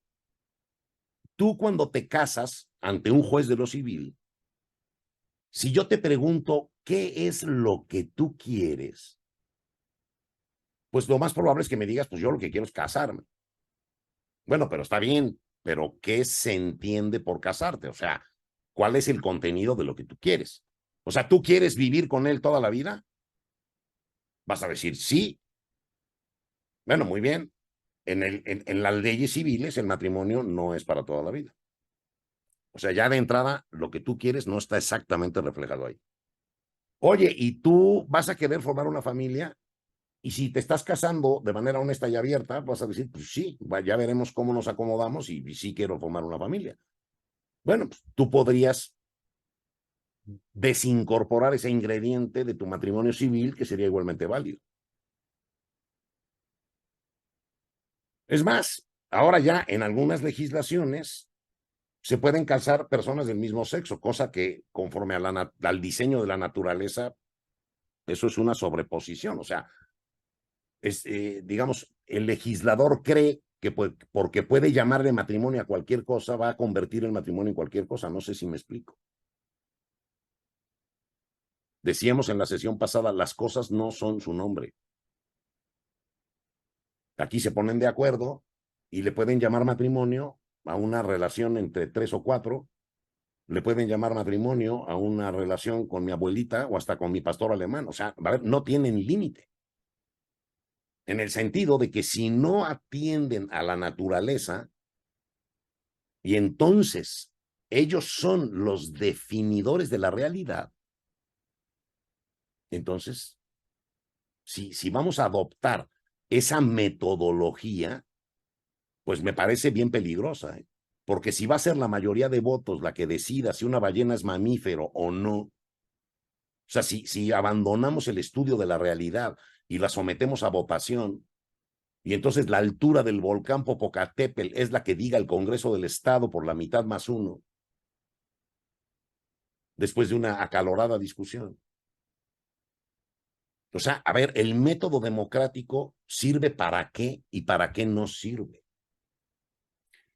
tú cuando te casas ante un juez de lo civil, si yo te pregunto qué es lo que tú quieres, pues lo más probable es que me digas, pues yo lo que quiero es casarme. Bueno, pero está bien, pero ¿qué se entiende por casarte? O sea, cuál es el contenido de lo que tú quieres. O sea, ¿tú quieres vivir con él toda la vida? Vas a decir sí. Bueno, muy bien. En las leyes civiles el matrimonio no es para toda la vida. O sea, ya de entrada lo que tú quieres no está exactamente reflejado ahí. Oye, ¿y tú vas a querer formar una familia? Y si te estás casando de manera honesta y abierta, vas a decir, pues sí, ya veremos cómo nos acomodamos y sí quiero formar una familia. Bueno, pues tú podrías desincorporar ese ingrediente de tu matrimonio civil que sería igualmente válido. Es más, ahora ya en algunas legislaciones se pueden casar personas del mismo sexo, cosa que conforme al diseño de la naturaleza, eso es una sobreposición. O sea, digamos, el legislador cree que porque puede llamarle matrimonio a cualquier cosa, va a convertir el matrimonio en cualquier cosa. No sé si me explico. Decíamos en la sesión pasada, las cosas no son su nombre. Aquí se ponen de acuerdo y le pueden llamar matrimonio a una relación entre 3 o 4, le pueden llamar matrimonio a una relación con mi abuelita o hasta con mi pastor alemán. O sea, no tienen límite. En el sentido de que si no atienden a la naturaleza, y entonces ellos son los definidores de la realidad, entonces, si vamos a adoptar esa metodología, pues me parece bien peligrosa, ¿eh? Porque si va a ser la mayoría de votos la que decida si una ballena es mamífero o no, o sea, si abandonamos el estudio de la realidad y la sometemos a votación, y entonces la altura del volcán Popocatépetl es la que diga el Congreso del Estado por la mitad más uno, después de una acalorada discusión. O sea, a ver, el método democrático sirve para qué y para qué no sirve.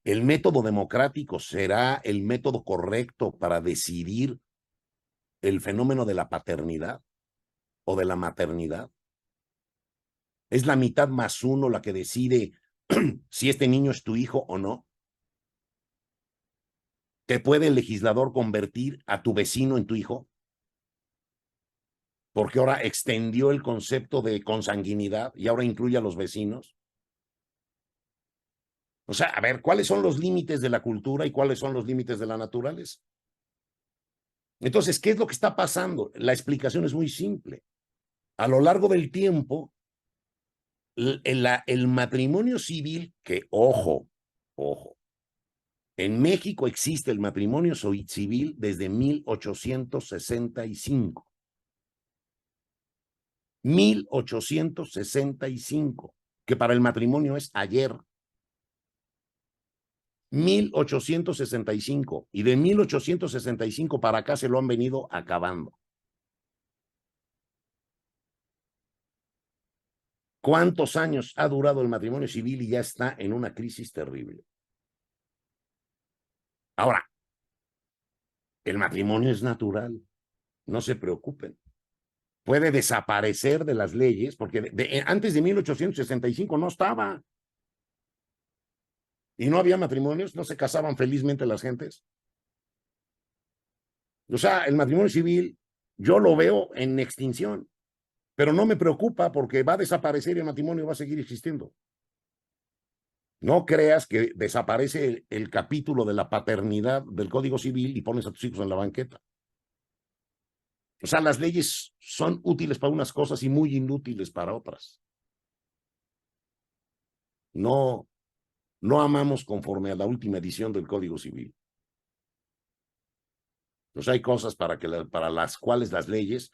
El método democrático será el método correcto para decidir el fenómeno de la paternidad o de la maternidad. Es la mitad más uno la que decide si este niño es tu hijo o no. ¿Te puede el legislador convertir a tu vecino en tu hijo? Porque ahora extendió el concepto de consanguinidad y ahora incluye a los vecinos. O sea, a ver, ¿cuáles son los límites de la cultura y cuáles son los límites de la naturaleza? Entonces, ¿qué es lo que está pasando? La explicación es muy simple. A lo largo del tiempo, el matrimonio civil, que, ojo, en México existe el matrimonio civil desde 1865. 1865, que para el matrimonio es ayer. 1865, y de 1865 para acá se lo han venido acabando. ¿Cuántos años ha durado el matrimonio civil y ya está en una crisis terrible? Ahora, el matrimonio es natural, no se preocupen. Puede desaparecer de las leyes, porque antes de 1865 no estaba. Y no había matrimonios, no se casaban felizmente las gentes. O sea, el matrimonio civil yo lo veo en extinción, pero no me preocupa porque va a desaparecer y el matrimonio va a seguir existiendo. No creas que desaparece el capítulo de la paternidad del Código Civil y pones a tus hijos en la banqueta. O sea, las leyes son útiles para unas cosas y muy inútiles para otras. No, no amamos conforme a la última edición del Código Civil. O sea, hay cosas para las cuales las leyes,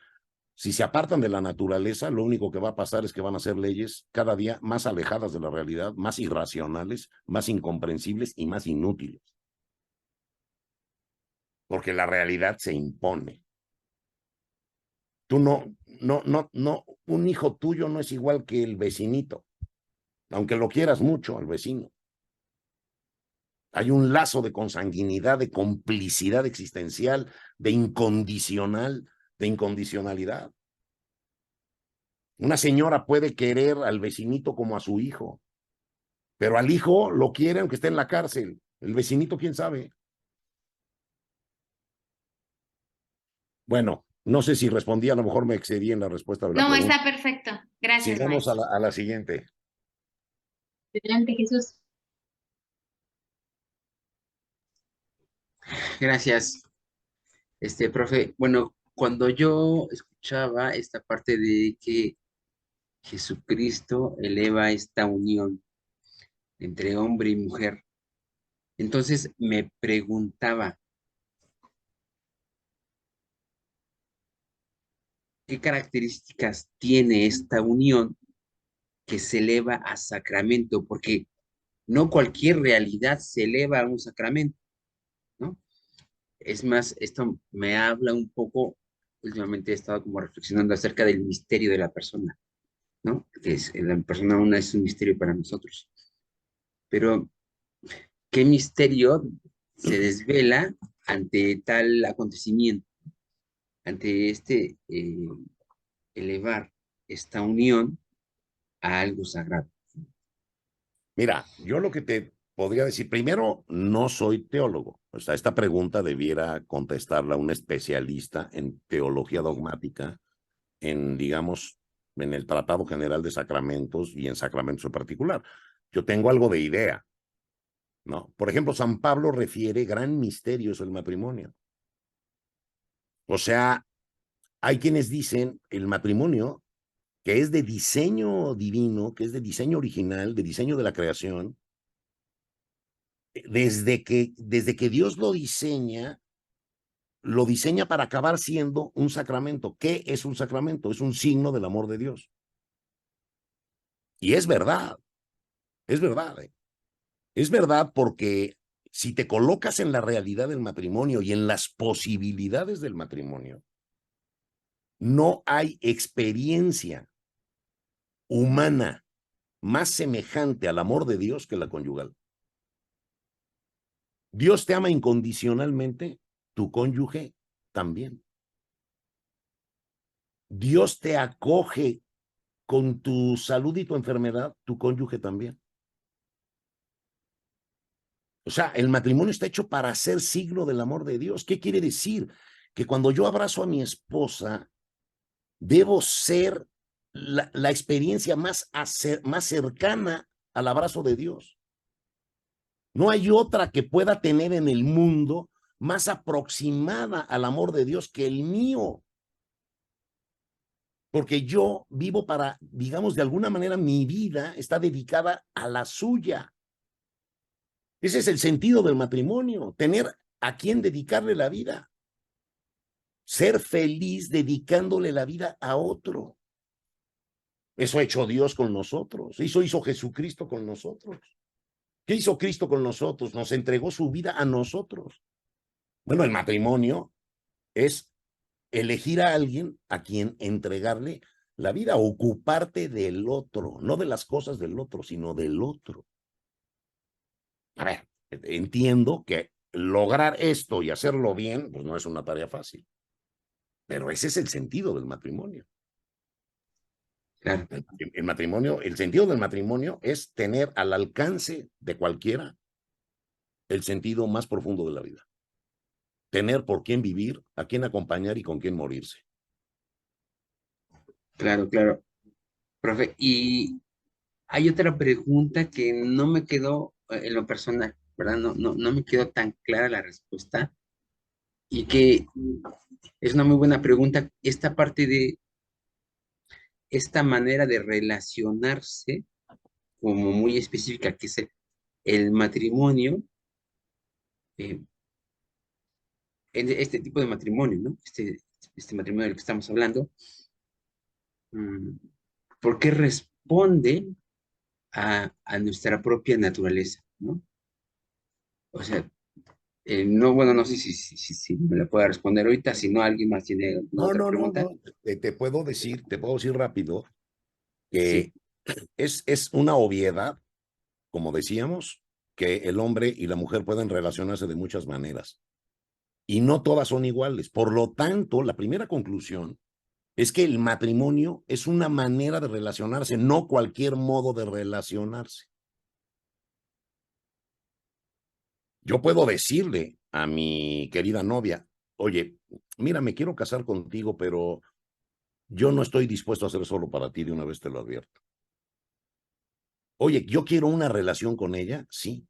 si se apartan de la naturaleza, lo único que va a pasar es que van a ser leyes cada día más alejadas de la realidad, más irracionales, más incomprensibles y más inútiles. Porque la realidad se impone. Tú un hijo tuyo no es igual que el vecinito, aunque lo quieras mucho al vecino. Hay un lazo de consanguinidad, de complicidad existencial, de incondicionalidad. Una señora puede querer al vecinito como a su hijo, pero al hijo lo quiere aunque esté en la cárcel. El vecinito, quién sabe. Bueno, no sé si respondí, a lo mejor me excedí en la respuesta de la
No,
pregunta.
está perfecto. Gracias,
Sigamos
maestro.
a la siguiente.
Adelante, Jesús.
Gracias, profe. Bueno, cuando yo escuchaba esta parte de que Jesucristo eleva esta unión entre hombre y mujer, entonces me preguntaba, ¿qué características tiene esta unión que se eleva a sacramento? Porque no cualquier realidad se eleva a un sacramento, ¿no? Es más, esto me habla un poco, últimamente he estado como reflexionando acerca del misterio de la persona, ¿no? Que es, la persona una es un misterio para nosotros. Pero, ¿qué misterio se desvela ante tal acontecimiento, ante elevar esta unión a algo sagrado?
Mira, yo lo que te podría decir, primero, no soy teólogo. O sea, esta pregunta debiera contestarla un especialista en teología dogmática, en, digamos, en el Tratado General de Sacramentos y en sacramentos en particular. Yo tengo algo de idea, ¿no? Por ejemplo, San Pablo refiere gran misterio es el matrimonio. O sea, hay quienes dicen el matrimonio que es de diseño divino, que es de diseño original, de diseño de la creación, desde que Dios lo diseña para acabar siendo un sacramento. ¿Qué es un sacramento? Es un signo del amor de Dios. Y es verdad, es verdad. Es verdad porque si te colocas en la realidad del matrimonio y en las posibilidades del matrimonio, no hay experiencia humana más semejante al amor de Dios que la conyugal. Dios te ama incondicionalmente, tu cónyuge también. Dios te acoge con tu salud y tu enfermedad, tu cónyuge también. O sea, el matrimonio está hecho para ser signo del amor de Dios. ¿Qué quiere decir? Que cuando yo abrazo a mi esposa, debo ser la experiencia más cercana al abrazo de Dios. No hay otra que pueda tener en el mundo más aproximada al amor de Dios que el mío. Porque yo vivo para, digamos, de alguna manera mi vida está dedicada a la suya. Ese es el sentido del matrimonio, tener a quien dedicarle la vida. Ser feliz dedicándole la vida a otro. Eso ha hecho Dios con nosotros. Eso hizo Jesucristo con nosotros. ¿Qué hizo Cristo con nosotros? Nos entregó su vida a nosotros. Bueno, el matrimonio es elegir a alguien a quien entregarle la vida, ocuparte del otro, no de las cosas del otro, sino del otro. A ver, entiendo que lograr esto y hacerlo bien, pues no es una tarea fácil, pero ese es el sentido del matrimonio.
Claro.
El matrimonio, el sentido del matrimonio es tener al alcance de cualquiera el sentido más profundo de la vida. Tener por quién vivir, a quién acompañar y con quién morirse.
Claro, claro. Profe, y hay otra pregunta que no me quedó en lo personal, ¿verdad? No me quedó tan clara la respuesta y que es una muy buena pregunta. Esta parte de esta manera de relacionarse como muy específica, que es el matrimonio, eh, este tipo de matrimonio, ¿no? Este matrimonio del que estamos hablando, mm, ¿por qué responde a nuestra propia naturaleza, ¿no? O sea, no, bueno, no sé si me la pueda responder ahorita, si no alguien más tiene alguna
No,
otra
no, no,
pregunta.
no. Te puedo decir rápido
Sí,
que es una obviedad, como decíamos, que el hombre y la mujer pueden relacionarse de muchas maneras y no todas son iguales. Por lo tanto, la primera conclusión es que el matrimonio es una manera de relacionarse, no cualquier modo de relacionarse. Yo puedo decirle a mi querida novia, oye, mira, me quiero casar contigo, pero yo no estoy dispuesto a hacer solo para ti, de una vez te lo advierto. Oye, yo quiero una relación con ella, sí,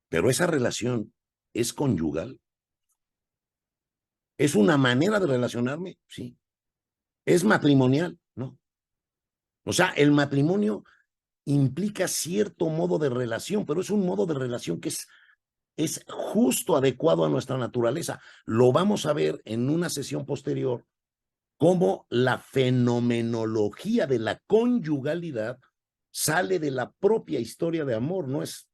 pero esa relación es conyugal. ¿Es una manera de relacionarme? Sí. ¿Es matrimonial? No. O sea, el matrimonio implica cierto modo de relación, pero es un modo de relación que es justo adecuado a nuestra naturaleza. Lo vamos a ver en una sesión posterior, cómo la fenomenología de la conyugalidad sale de la propia historia de amor, no es.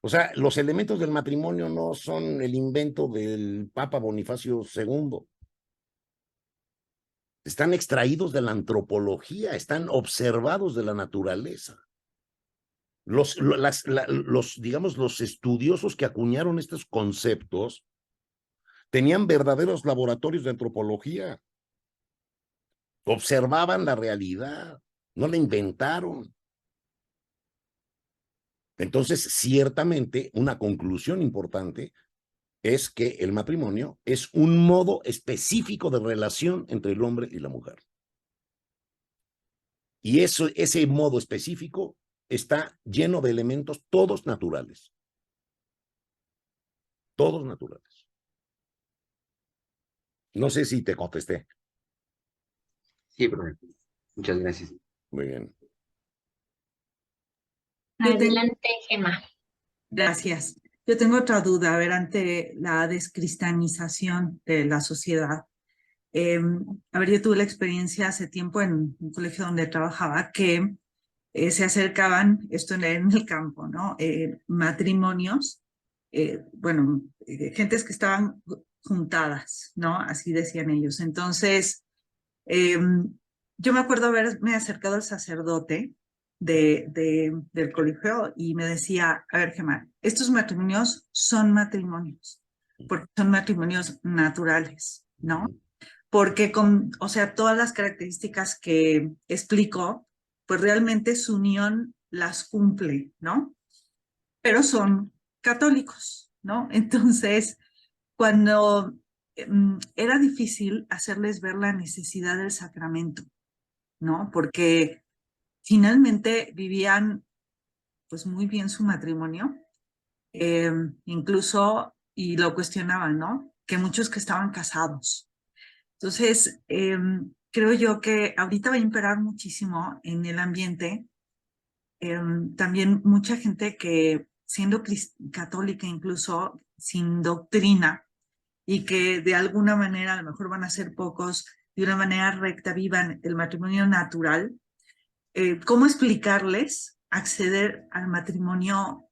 O sea, los elementos del matrimonio no son el invento del Papa Bonifacio II. Están extraídos de la antropología, están observados de la naturaleza. Digamos, los estudiosos que acuñaron estos conceptos tenían verdaderos laboratorios de antropología, observaban la realidad, no la inventaron. Entonces, ciertamente, una conclusión importante es que el matrimonio es un modo específico de relación entre el hombre y la mujer. Y ese modo específico está lleno de elementos todos naturales. Todos naturales. No sé si te contesté.
Sí, profe. Muchas gracias.
Muy bien.
Yo tengo,
Adelante, Gemma.
gracias. Yo tengo otra duda, a ver, ante la descristianización de la sociedad. A ver, yo tuve la experiencia hace tiempo en un colegio donde trabajaba que se acercaban, esto en el campo, ¿no? Matrimonios, bueno, gentes que estaban juntadas, ¿no? Así decían ellos. Entonces, yo me acuerdo haberme acercado al sacerdote del colegio y me decía, a ver, Gemma, estos matrimonios son matrimonios, porque son matrimonios naturales, ¿no? Porque o sea, todas las características que explicó, pues realmente su unión las cumple, ¿no? Pero son católicos, ¿no? Entonces, cuando era difícil hacerles ver la necesidad del sacramento, ¿no? Porque finalmente vivían pues muy bien su matrimonio, incluso, y lo cuestionaban, ¿no? Que muchos que estaban casados. Entonces, creo yo que ahorita va a imperar muchísimo en el ambiente también mucha gente que siendo católica incluso sin doctrina y que de alguna manera, a lo mejor van a ser pocos, de una manera recta vivan el matrimonio natural. ¿Cómo explicarles acceder al matrimonio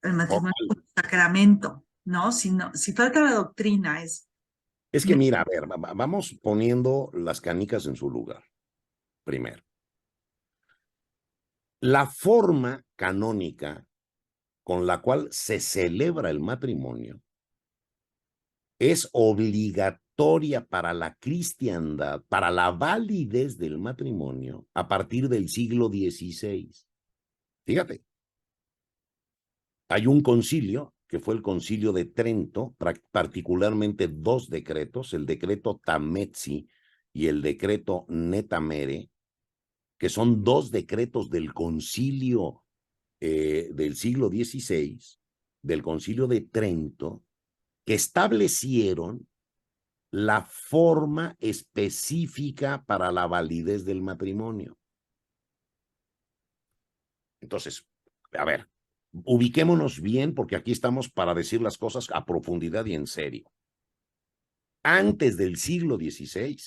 como sacramento? ¿No? Si falta la doctrina,
Es que mira, a ver, vamos poniendo las canicas en su lugar, primero. La forma canónica con la cual se celebra el matrimonio es obligatoria para la cristiandad, para la validez del matrimonio a partir del siglo XVI. Fíjate, hay un concilio, que fue el concilio de Trento, particularmente dos decretos, el decreto Tamezzi y el decreto Netamere, que son dos decretos del concilio del siglo XVI, del concilio de Trento, que establecieron la forma específica para la validez del matrimonio. Entonces, a ver, ubiquémonos bien porque aquí estamos para decir las cosas a profundidad y en serio. Antes del siglo XVI,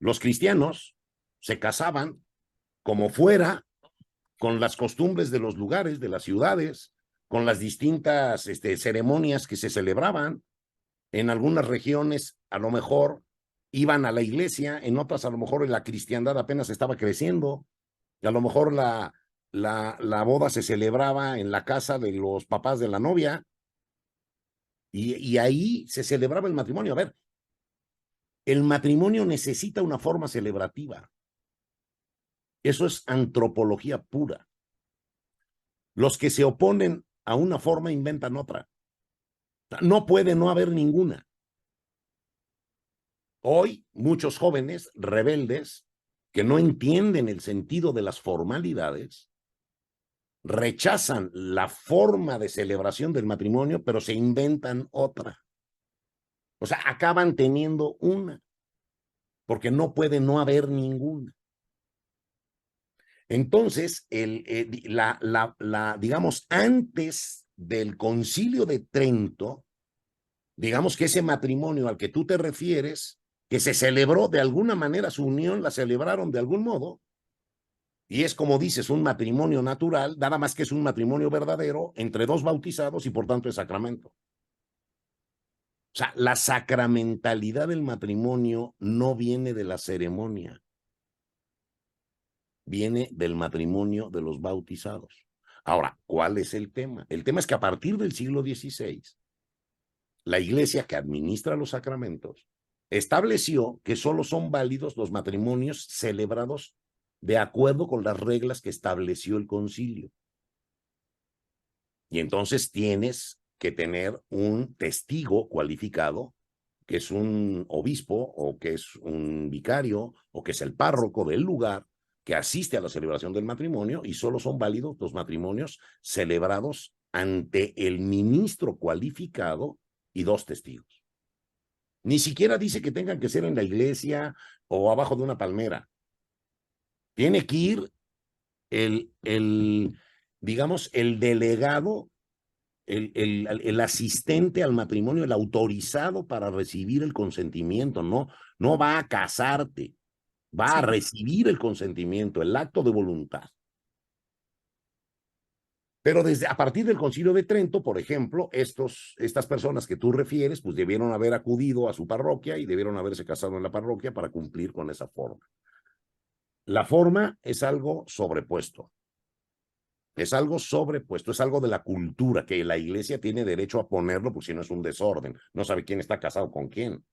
los cristianos se casaban como fuera, con las costumbres de los lugares, de las ciudades, con las distintas ceremonias que se celebraban. En algunas regiones, a lo mejor, iban a la iglesia, en otras, a lo mejor, la cristiandad apenas estaba creciendo, y a lo mejor la boda se celebraba en la casa de los papás de la novia, y ahí se celebraba el matrimonio. A ver, el matrimonio necesita una forma celebrativa. Eso es antropología pura. Los que se oponen a una forma inventan otra. No puede no haber ninguna. Hoy muchos jóvenes rebeldes que no entienden el sentido de las formalidades rechazan la forma de celebración del matrimonio, pero se inventan otra. O sea, acaban teniendo una, porque no puede no haber ninguna. Entonces, digamos, antes del Concilio de Trento, digamos que ese matrimonio al que tú te refieres, que se celebró de alguna manera, su unión la celebraron de algún modo, y es como dices, un matrimonio natural, nada más que es un matrimonio verdadero entre dos bautizados y por tanto es sacramento. O sea, la sacramentalidad del matrimonio no viene de la ceremonia, viene del matrimonio de los bautizados. Ahora, ¿cuál es el tema? El tema es que a partir del siglo XVI, la iglesia que administra los sacramentos estableció que solo son válidos los matrimonios celebrados de acuerdo con las reglas que estableció el concilio. Y entonces tienes que tener un testigo cualificado, que es un obispo o que es un vicario o que es el párroco del lugar que asiste a la celebración del matrimonio, y solo son válidos los matrimonios celebrados ante el ministro cualificado y dos testigos. Ni siquiera dice que tengan que ser en la iglesia o abajo de una palmera. Tiene que ir digamos, el delegado, el asistente al matrimonio, el autorizado para recibir el consentimiento. No va a casarte, va a recibir el consentimiento, el acto de voluntad. Pero a partir del Concilio de Trento, por ejemplo, estas personas que tú refieres, pues debieron haber acudido a su parroquia y debieron haberse casado en la parroquia para cumplir con esa forma. La forma es algo sobrepuesto. Es algo sobrepuesto, es algo de la cultura, que la iglesia tiene derecho a ponerlo, porque si no es un desorden. No sabe quién está casado con quién.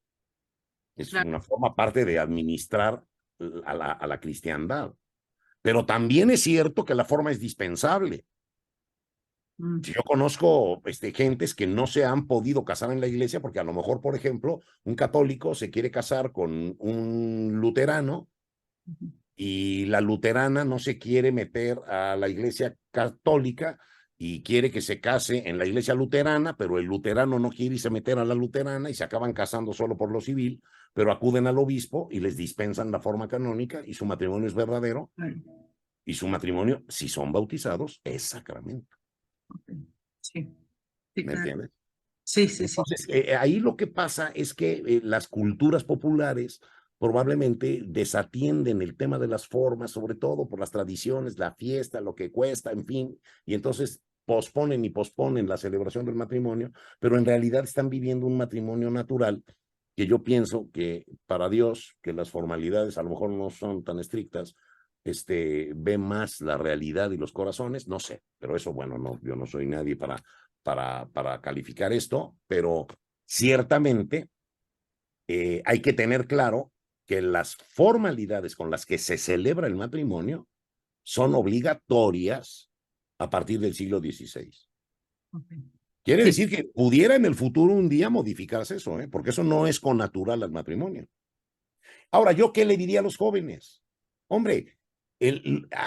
Es una forma parte de administrar a la cristiandad. Pero también es cierto que la forma es dispensable. Si yo conozco gentes que no se han podido casar en la iglesia porque a lo mejor, por ejemplo, un católico se quiere casar con un luterano y la luterana no se quiere meter a la iglesia católica y quiere que se case en la iglesia luterana, pero el luterano no quiere irse a meter a la luterana y se acaban casando solo por lo civil, pero acuden al obispo y les dispensan la forma canónica y su matrimonio es verdadero. Y su matrimonio, si son bautizados, es sacramento.
Sí.
¿Me entiendes?
Sí.
Entonces, ahí lo que pasa es que las culturas populares probablemente desatienden el tema de las formas, sobre todo por las tradiciones, la fiesta, lo que cuesta, en fin, y entonces posponen y posponen la celebración del matrimonio, pero en realidad están viviendo un matrimonio natural, que yo pienso que para Dios, que las formalidades a lo mejor no son tan estrictas, ve más la realidad y los corazones, no sé, pero eso, bueno, yo no soy nadie para calificar esto, pero ciertamente hay que tener claro que las formalidades con las que se celebra el matrimonio son obligatorias a partir del siglo XVI. Quiere decir que pudiera en el futuro un día modificarse eso, porque eso no es connatural al matrimonio. Ahora, ¿yo qué le diría a los jóvenes? Hombre,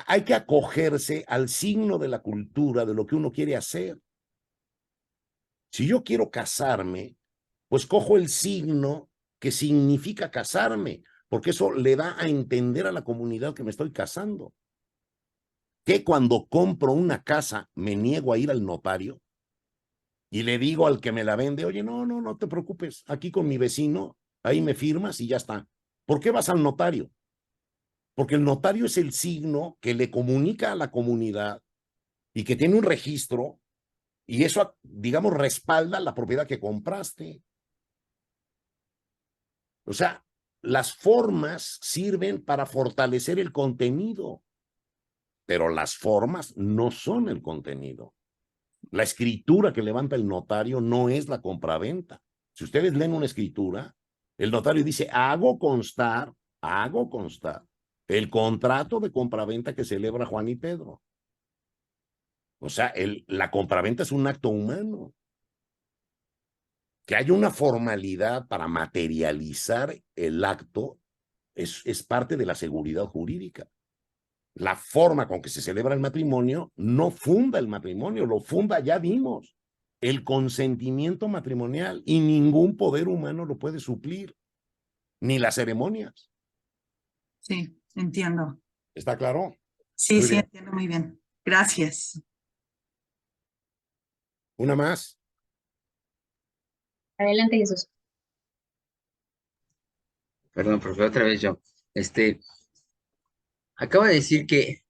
hay que acogerse al signo de la cultura, de lo que uno quiere hacer. Si yo quiero casarme, pues cojo el signo que significa casarme, porque eso le da a entender a la comunidad que me estoy casando. Que cuando compro una casa me niego a ir al notario y le digo al que me la vende, oye, no te preocupes, aquí con mi vecino, ahí me firmas y ya está. ¿Por qué vas al notario? Porque el notario es el signo que le comunica a la comunidad y que tiene un registro, y eso, digamos, respalda la propiedad que compraste. O sea, las formas sirven para fortalecer el contenido, pero las formas no son el contenido. La escritura que levanta el notario no es la compraventa. Si ustedes leen una escritura, el notario dice, hago constar el contrato de compraventa que celebra Juan y Pedro. O sea, la compraventa es un acto humano. Que haya una formalidad para materializar el acto es parte de la seguridad jurídica. La forma con que se celebra el matrimonio no funda el matrimonio, lo funda, ya vimos, el consentimiento matrimonial, y ningún poder humano lo puede suplir, ni las ceremonias.
Sí, entiendo.
¿Está claro?
Sí,
Muy
sí,
bien.
entiendo muy bien. Gracias.
Una más.
Adelante, Jesús.
Perdón, profe, otra vez yo. Acaba de decir que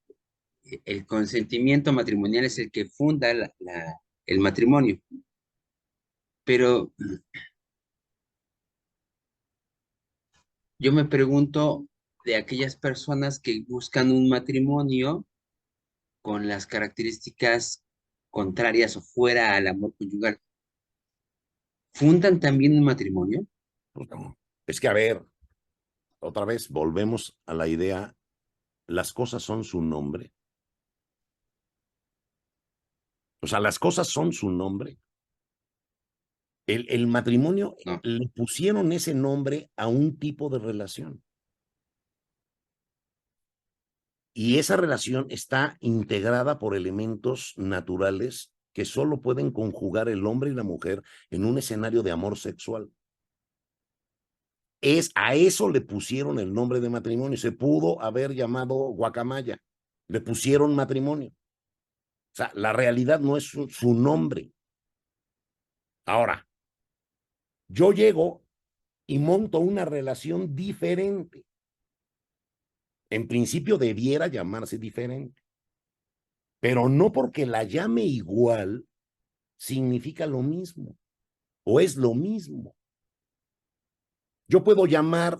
el consentimiento matrimonial es el que funda el matrimonio, pero yo me pregunto de aquellas personas que buscan un matrimonio con las características contrarias o fuera al amor conyugal, ¿fundan también un matrimonio?
Pues no. Es que, a ver, otra vez volvemos a la idea, las cosas son su nombre. O sea, las cosas son su nombre. El matrimonio
No.
le pusieron ese nombre a un tipo de relación. Y esa relación está integrada por elementos naturales que solo pueden conjugar el hombre y la mujer en un escenario de amor sexual. A eso le pusieron el nombre de matrimonio. Se pudo haber llamado guacamaya. Le pusieron matrimonio. O sea, la realidad no es su nombre. Ahora, yo llego y monto una relación diferente. En principio debiera llamarse diferente, pero no porque la llame igual significa lo mismo o es lo mismo. Yo puedo llamar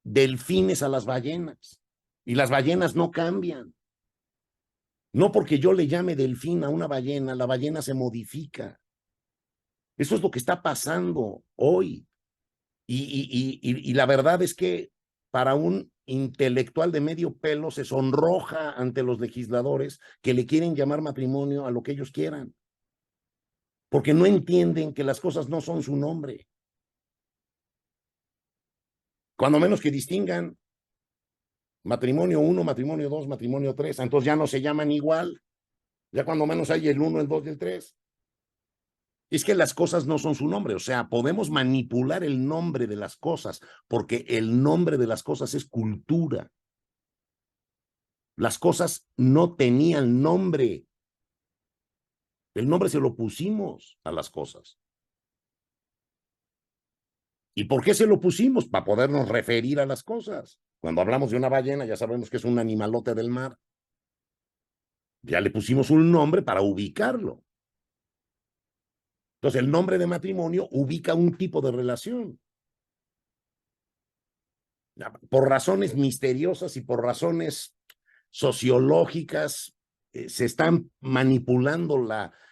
delfines a las ballenas y las ballenas no cambian. No porque yo le llame delfín a una ballena, la ballena se modifica. Eso es lo que está pasando hoy. Y la verdad es que para un intelectual de medio pelo se sonroja ante los legisladores que le quieren llamar matrimonio a lo que ellos quieran, porque no entienden que las cosas no son su nombre. Cuando menos que distingan matrimonio 1, matrimonio 2, matrimonio 3, entonces ya no se llaman igual, ya cuando menos hay el 1, el 2 y el 3. Es que las cosas no son su nombre, o sea, podemos manipular el nombre de las cosas, porque el nombre de las cosas es cultura. Las cosas no tenían nombre. El nombre se lo pusimos a las cosas. ¿Y por qué se lo pusimos? Para podernos referir a las cosas. Cuando hablamos de una ballena, ya sabemos que es un animalote del mar. Ya le pusimos un nombre para ubicarlo. Entonces, el nombre de matrimonio ubica un tipo de relación. Por razones misteriosas y por razones sociológicas, se están manipulando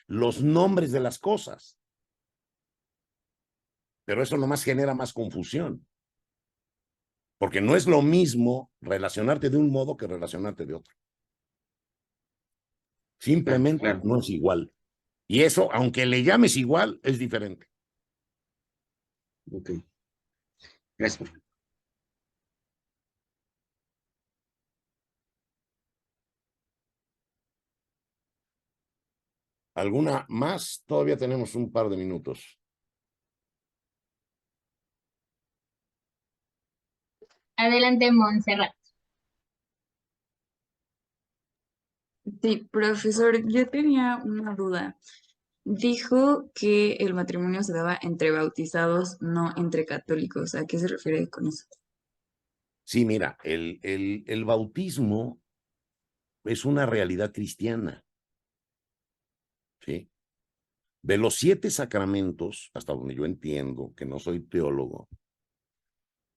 los nombres de las cosas. Pero eso nomás genera más confusión. Porque no es lo mismo relacionarte de un modo que relacionarte de otro.
Claro,
Simplemente
claro.
no es igual. Y eso, aunque le llames igual, es diferente.
Ok. Gracias.
¿Alguna más? Todavía tenemos un par de minutos.
Adelante, Montserrat.
Sí, profesor, yo tenía una duda. Dijo que el matrimonio se daba entre bautizados, no entre católicos. ¿A qué se refiere con eso?
Sí, mira, el bautismo es una realidad cristiana. ¿Sí? De los 7 sacramentos, hasta donde yo entiendo, que no soy teólogo,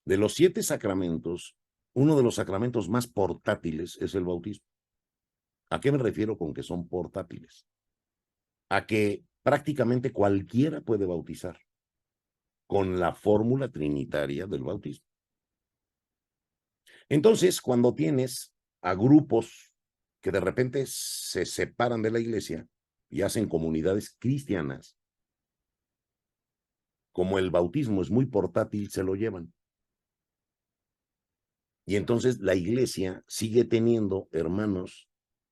de los 7 sacramentos, uno de los sacramentos más portátiles es el bautismo. ¿A qué me refiero con que son portátiles? A que prácticamente cualquiera puede bautizar con la fórmula trinitaria del bautismo. Entonces, cuando tienes a grupos que de repente se separan de la iglesia y hacen comunidades cristianas, como el bautismo es muy portátil, se lo llevan. Y entonces la iglesia sigue teniendo hermanos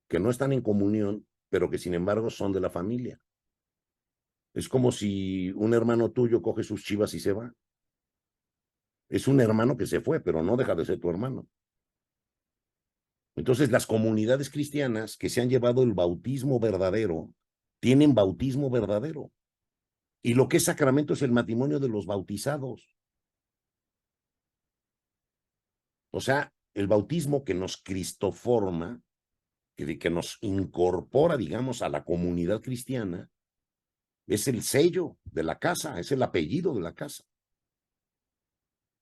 que no están en comunión, pero que sin embargo son de la familia. Es como si un hermano tuyo coge sus chivas y se va. Es un hermano que se fue, pero no deja de ser tu hermano. Entonces, las comunidades cristianas que se han llevado el bautismo verdadero, tienen bautismo verdadero. Y lo que es sacramento es el matrimonio de los bautizados. O sea, el bautismo que nos cristoforma, que nos incorpora, digamos, a la comunidad cristiana, es el sello de la casa, es el apellido de la casa.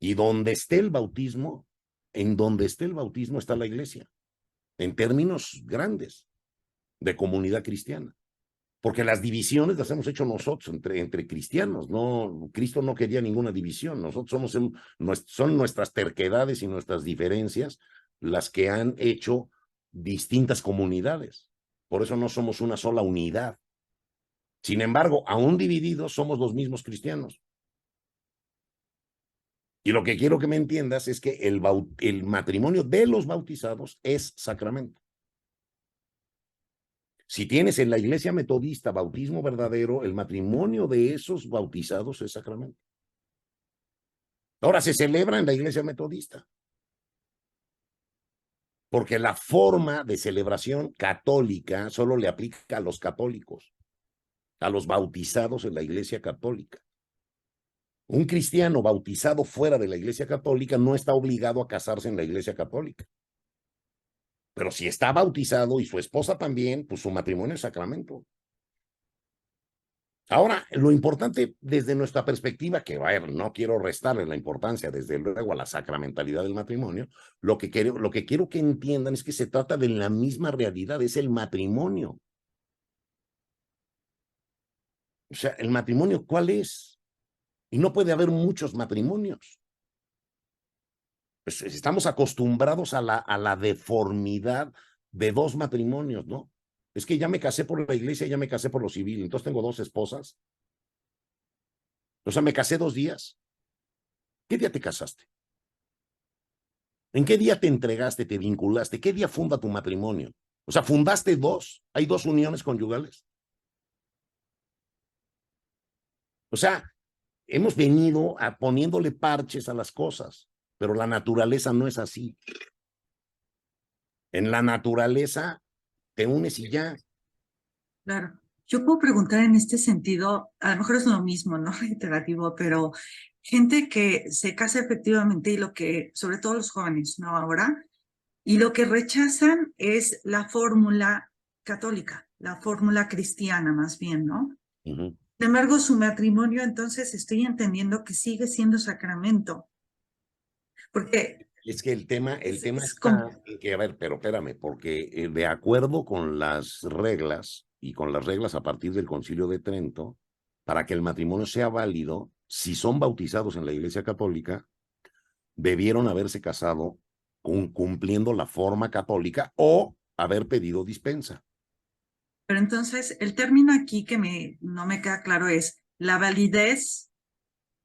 Y donde esté el bautismo, en donde esté el bautismo está la iglesia, en términos grandes de comunidad cristiana. Porque las divisiones las hemos hecho nosotros entre cristianos. No, Cristo no quería ninguna división. Nosotros son nuestras terquedades y nuestras diferencias las que han hecho distintas comunidades. Por eso no somos una sola unidad. Sin embargo, aún divididos, somos los mismos cristianos. Y lo que quiero que me entiendas es que el matrimonio de los bautizados es sacramento. Si tienes en la iglesia metodista bautismo verdadero, el matrimonio de esos bautizados es sacramento. Ahora se celebra en la iglesia metodista. Porque la forma de celebración católica solo le aplica a los católicos, a los bautizados en la iglesia católica. Un cristiano bautizado fuera de la iglesia católica no está obligado a casarse en la iglesia católica. Pero si está bautizado y su esposa también, pues su matrimonio es sacramento. Ahora, lo importante desde nuestra perspectiva, que a ver, no quiero restarle la importancia desde luego a la sacramentalidad del matrimonio, lo que quiero que entiendan es que se trata de la misma realidad, es el matrimonio. O sea, el matrimonio, ¿cuál es? Y no puede haber muchos matrimonios. Pues estamos acostumbrados a la deformidad de dos matrimonios, ¿no? Es que ya me casé por la iglesia, ya me casé por lo civil, entonces tengo dos esposas. O sea, me casé 2 días. ¿Qué día te casaste? ¿En qué día te entregaste, te vinculaste? ¿Qué día funda tu matrimonio? O sea, fundaste 2, hay 2 uniones conyugales. O sea, hemos venido poniéndole parches a las cosas, pero la naturaleza no es así. En la naturaleza te unes y ya.
Claro. Yo puedo preguntar en este sentido, a lo mejor es lo mismo, no reiterativo, pero gente que se casa efectivamente y lo que, sobre todo los jóvenes, ¿no? Ahora, y lo que rechazan es la fórmula católica, la fórmula cristiana más bien, ¿no?
Uh-huh.
Sin embargo, su matrimonio, entonces estoy entendiendo que sigue siendo sacramento. Porque
es que el tema
como...
está en que, a ver, pero espérame, porque de acuerdo con las reglas y con las reglas a partir del Concilio de Trento, para que el matrimonio sea válido, si son bautizados en la Iglesia Católica, debieron haberse casado cumpliendo la forma católica o haber pedido dispensa.
Pero entonces, el término aquí que no me queda claro es, la validez,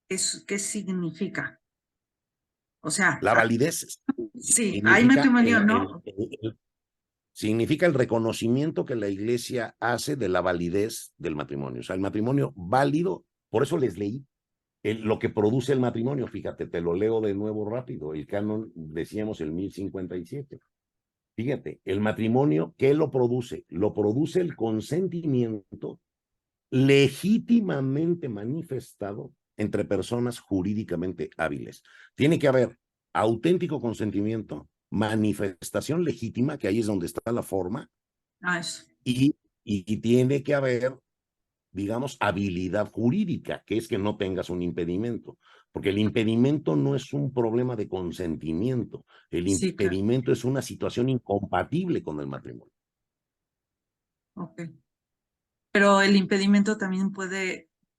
¿qué significa? O sea,
La validez
sí, hay matrimonio, ¿no?
Significa el reconocimiento que la iglesia hace de la validez del matrimonio. O sea, el matrimonio válido, por eso les leí lo que produce el matrimonio. Fíjate, te lo leo de nuevo rápido. El canon, decíamos, el 1057. Fíjate, el matrimonio, ¿qué lo produce? Lo produce el consentimiento legítimamente manifestado entre personas jurídicamente hábiles. Tiene que haber auténtico consentimiento, manifestación legítima, que ahí es donde está la forma, y tiene que haber, digamos, habilidad jurídica, que es que no tengas un impedimento, porque el impedimento no es un problema de consentimiento, el impedimento es una situación incompatible con el matrimonio.
Ok. Pero el impedimento también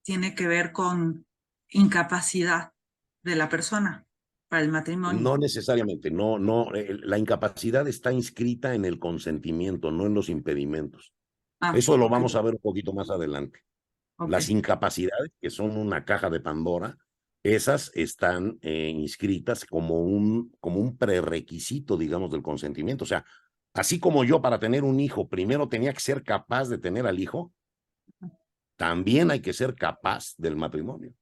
tiene que ver con incapacidad de la persona para el matrimonio.
No necesariamente, no, la incapacidad está inscrita en el consentimiento, no en los impedimentos. Eso lo vamos a ver un poquito más adelante.
Ok.
Las incapacidades, que son una caja de Pandora, esas están inscritas como un prerequisito, digamos, del consentimiento. O sea, así como yo para tener un hijo primero tenía que ser capaz de tener al hijo, también hay que ser capaz del matrimonio.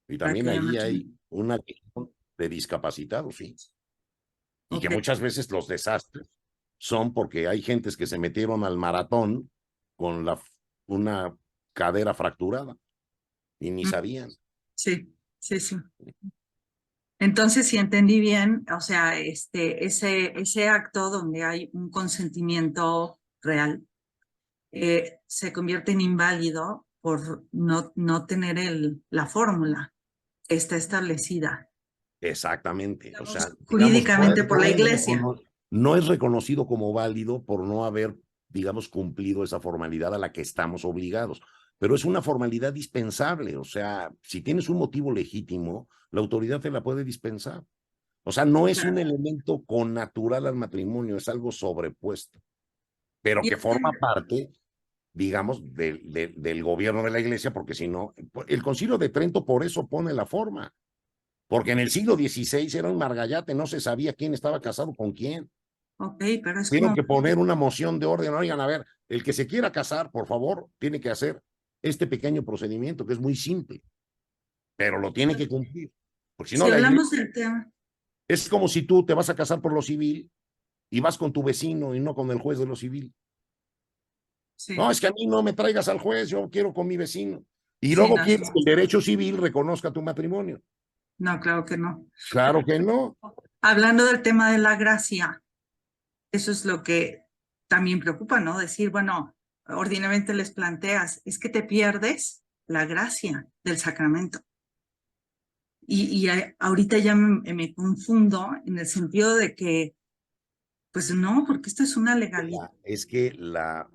Y
Para
también
que haya
ahí
matrimonio.
hay una cuestión de discapacitados, sí. Y que
Ok.
muchas veces los desastres son porque hay gentes que se metieron al maratón con una cadera fracturada y ni
Mm,
sabían.
sí, sí, sí. Entonces, si entendí bien, o sea, ese acto donde hay un consentimiento real se convierte en inválido por no tener la fórmula que está establecida,
Exactamente. O sea,
digamos,
digamos,
jurídicamente por la iglesia.
no es reconocido como válido por no haber, digamos, cumplido esa formalidad a la que estamos obligados. Pero es una formalidad dispensable. O sea, si tienes un motivo legítimo, la autoridad te la puede dispensar. O sea, no es un
Claro.
elemento connatural al matrimonio, es algo sobrepuesto, pero
Y
que forma parte, digamos, del gobierno de la iglesia, porque si no, el Concilio de Trento por eso pone la forma. Porque en el siglo XVI era un margallate, no se sabía quién estaba casado con quién.
ok, pero es
Tuvieron
como,
que poner una moción de orden. Oigan, a ver, el que se quiera casar, por favor, tiene que hacer este pequeño procedimiento que es muy simple, pero lo tiene que cumplir. Porque si no,
si
la iglesia
hablamos del tema,
es como si tú te vas a casar por lo civil y vas con tu vecino y no con el juez de lo civil. No,
sí,
es que a mí no me traigas al juez, yo quiero con mi vecino. Y
sí,
luego
no,
quieres que el derecho civil reconozca tu matrimonio.
no, claro que no.
Claro que no.
Hablando del tema de la gracia, eso es lo que también preocupa, ¿no? Decir, bueno, ordinariamente les planteas, es que te pierdes la gracia del sacramento. Ahorita ya me confundo en el sentido de que, pues no, porque esto es una legalidad.
Es que la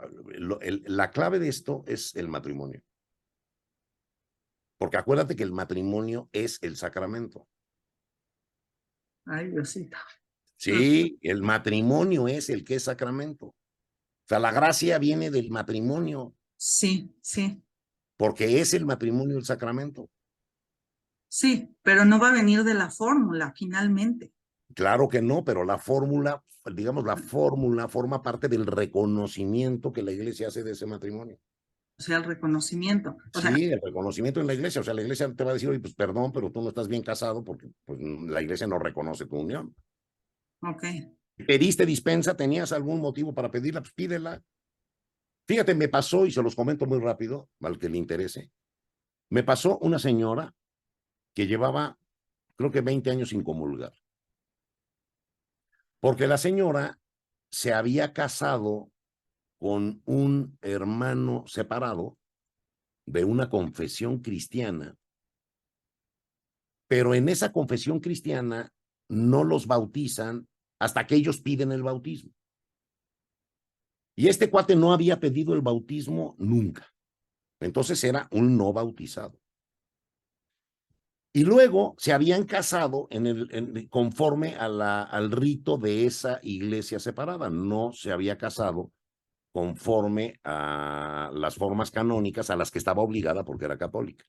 clave de esto es el matrimonio. Porque acuérdate que el matrimonio es el sacramento.
Ay, Diosito.
Sí, el matrimonio es el que es sacramento. O sea, la gracia viene del matrimonio,
Sí, sí,
porque es el matrimonio el sacramento.
sí, pero no va a venir de la fórmula finalmente.
Claro que no, pero la fórmula, digamos, la fórmula forma parte del reconocimiento que la iglesia hace de ese matrimonio.
O sea, el reconocimiento. O sea,
Sí, el reconocimiento en la iglesia. O sea, la iglesia te va a decir, oye, pues perdón, pero tú no estás bien casado porque pues, la iglesia no reconoce tu unión.
ok.
¿Pediste dispensa? ¿Tenías algún motivo para pedirla? Pues pídela. Fíjate, me pasó, y se los comento muy rápido, al que le interese. Me pasó una señora que llevaba, creo que 20 años sin comulgar. Porque la señora se había casado con un hermano separado de una confesión cristiana, pero en esa confesión cristiana no los bautizan hasta que ellos piden el bautismo. Y este cuate no había pedido el bautismo nunca. Entonces era un no bautizado. Y luego se habían casado conforme al rito de esa iglesia separada. No se había casado conforme a las formas canónicas a las que estaba obligada porque era católica.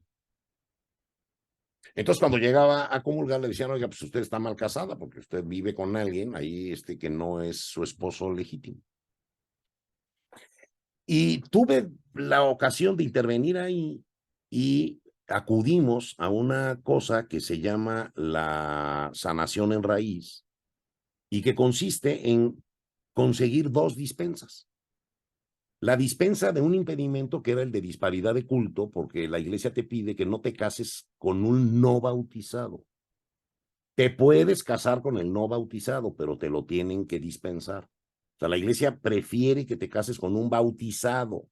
Entonces, cuando llegaba a comulgar, le decían, oiga, pues usted está mal casada porque usted vive con alguien ahí que no es su esposo legítimo. Y tuve la ocasión de intervenir ahí y acudimos a una cosa que se llama la sanación en raíz y que consiste en conseguir dos dispensas. La dispensa de un impedimento que era el de disparidad de culto, porque la iglesia te pide que no te cases con un no bautizado. Te puedes casar con el no bautizado, pero te lo tienen que dispensar. O sea, la iglesia prefiere que te cases con un bautizado.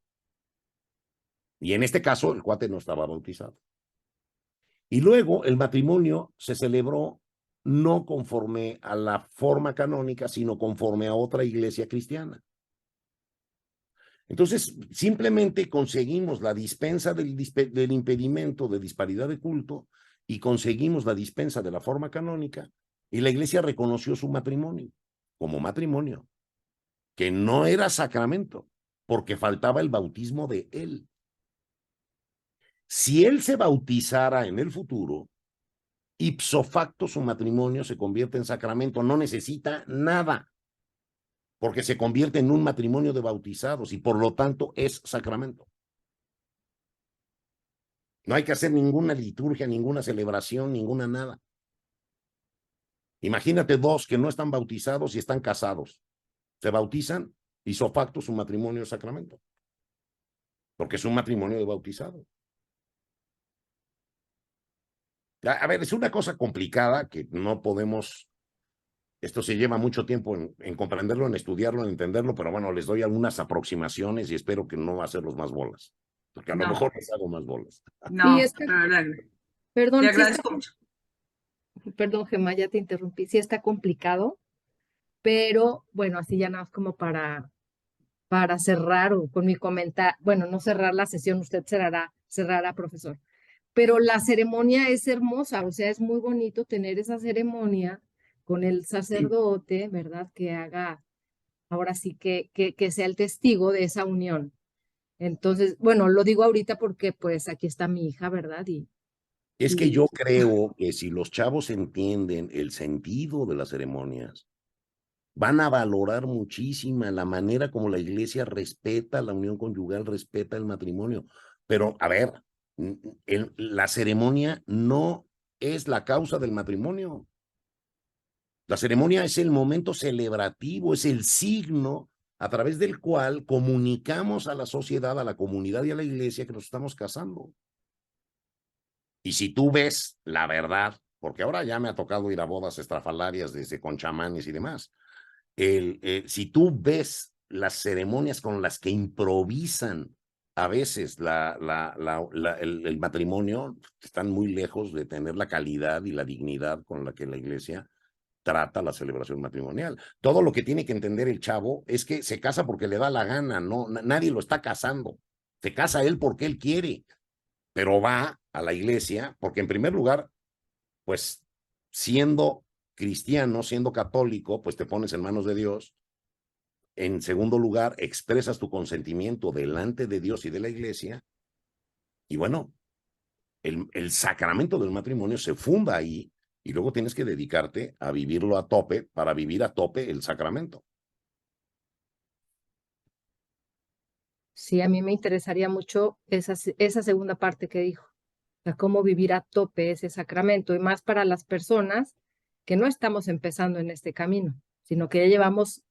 Y en este caso, el cuate no estaba bautizado. Y luego el matrimonio se celebró no conforme a la forma canónica, sino conforme a otra iglesia cristiana. Entonces, simplemente conseguimos la dispensa del impedimento de disparidad de culto y conseguimos la dispensa de la forma canónica y la iglesia reconoció su matrimonio como matrimonio, que no era sacramento, porque faltaba el bautismo de él. Si él se bautizara en el futuro, ipso facto su matrimonio se convierte en sacramento, no necesita nada, porque se convierte en un matrimonio de bautizados y por lo tanto es sacramento. No hay que hacer ninguna liturgia, ninguna celebración, ninguna nada. Imagínate dos que no están bautizados y están casados. Se bautizan, ipso facto su matrimonio es sacramento, porque es un matrimonio de bautizados. A ver, es una cosa complicada que no podemos, esto se lleva mucho tiempo en comprenderlo, en estudiarlo, en entenderlo, pero bueno, les doy algunas aproximaciones y espero que no hacerlos más bolas, porque a lo mejor les hago más bolas.
No,
Sí, es que-
la verdad,
Perdón,
te
sí está-
agradezco mucho.
perdón, Gemma, ya te interrumpí. Sí está complicado, pero bueno, así ya nada más como para cerrar o con mi comentario, bueno, no cerrar la sesión, usted cerrará, profesor. Pero la ceremonia es hermosa, o sea, es muy bonito tener esa ceremonia con el sacerdote, ¿verdad? Que haga, ahora sí que sea el testigo de esa unión. Entonces, bueno, lo digo ahorita porque pues aquí está mi hija, ¿verdad?
Es que
Y
yo creo que si los chavos entienden el sentido de las ceremonias, van a valorar muchísima la manera como la iglesia respeta la unión conyugal, respeta el matrimonio. Pero, a ver, la ceremonia no es la causa del matrimonio. La ceremonia es el momento celebrativo, es el signo a través del cual comunicamos a la sociedad, a la comunidad y a la iglesia que nos estamos casando. Y si tú ves la verdad, porque ahora ya me ha tocado ir a bodas estrafalarias desde con chamanes y demás, si tú ves las ceremonias con las que improvisan a veces el matrimonio, están muy lejos de tener la calidad y la dignidad con la que la iglesia trata la celebración matrimonial. Todo lo que tiene que entender el chavo es que se casa porque le da la gana, no, nadie lo está casando. Se casa él porque él quiere, pero va a la iglesia porque en primer lugar, pues siendo cristiano, siendo católico, pues te pones en manos de Dios. En segundo lugar, expresas tu consentimiento delante de Dios y de la iglesia. Y bueno, el sacramento del matrimonio se funda ahí y luego tienes que dedicarte a vivirlo a tope para vivir a tope el sacramento.
sí, a mí me interesaría mucho esa segunda parte que dijo, o sea, cómo vivir a tope ese sacramento, y más para las personas que no estamos empezando en este camino, sino que ya llevamos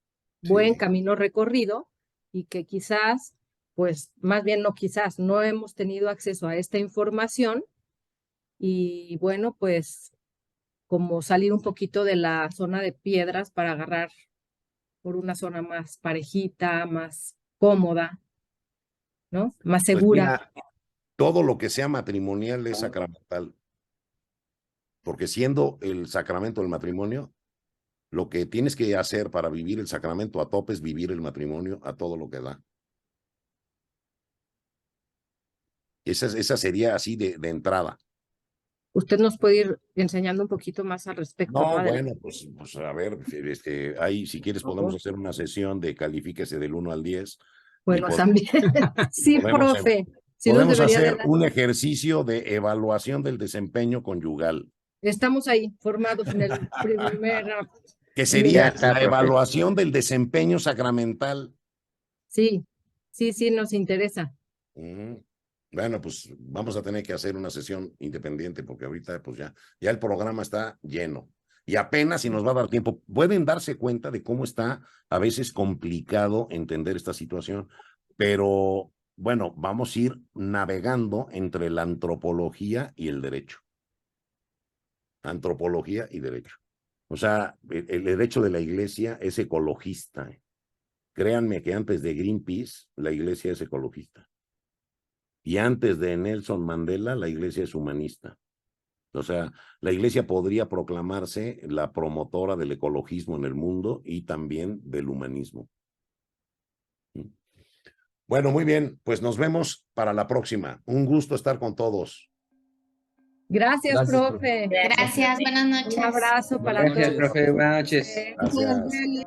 buen
Sí.
camino recorrido y que quizás, pues más bien no quizás, no hemos tenido acceso a esta información y bueno, pues como salir un poquito de la zona de piedras para agarrar por una zona más parejita, más cómoda, ¿no? Más
Pues
segura.
mira, todo lo que sea matrimonial es sacramental, porque siendo el sacramento del matrimonio, lo que tienes que hacer para vivir el sacramento a tope es vivir el matrimonio a todo lo que da. Esa sería así de entrada.
Usted nos puede ir enseñando un poquito más al respecto, ¿no?
No,
Adelante,
bueno, pues a ver, ahí si quieres
por
podemos
favor.
hacer una sesión de califíquese del 1 al 10 y
Bueno, también. Sí,
podemos,
profe. Sí nos
podemos
debería de
hacer
dar.
un ejercicio de evaluación del desempeño conyugal,
Estamos ahí, formados en el primer.
que
en
sería
Ya está,
la
profe.
evaluación del desempeño sacramental.
Sí, sí, nos interesa.
Bueno, pues vamos a tener que hacer una sesión independiente porque ahorita pues ya el programa está lleno y apenas si nos va a dar tiempo. Pueden darse cuenta de cómo está a veces complicado entender esta situación, pero bueno, vamos a ir navegando entre la antropología y el derecho. Antropología y derecho. O sea, el derecho de la iglesia es ecologista. Créanme que antes de Greenpeace, la iglesia es ecologista. Y antes de Nelson Mandela, la iglesia es humanista. O sea, la iglesia podría proclamarse la promotora del ecologismo en el mundo y también del humanismo. Bueno, muy bien, pues nos vemos para la próxima. Un gusto estar con todos.
Gracias, profe.
Gracias, buenas
Un
noches.
abrazo para
Gracias,
todos.
profe. Buenas noches.
Gracias.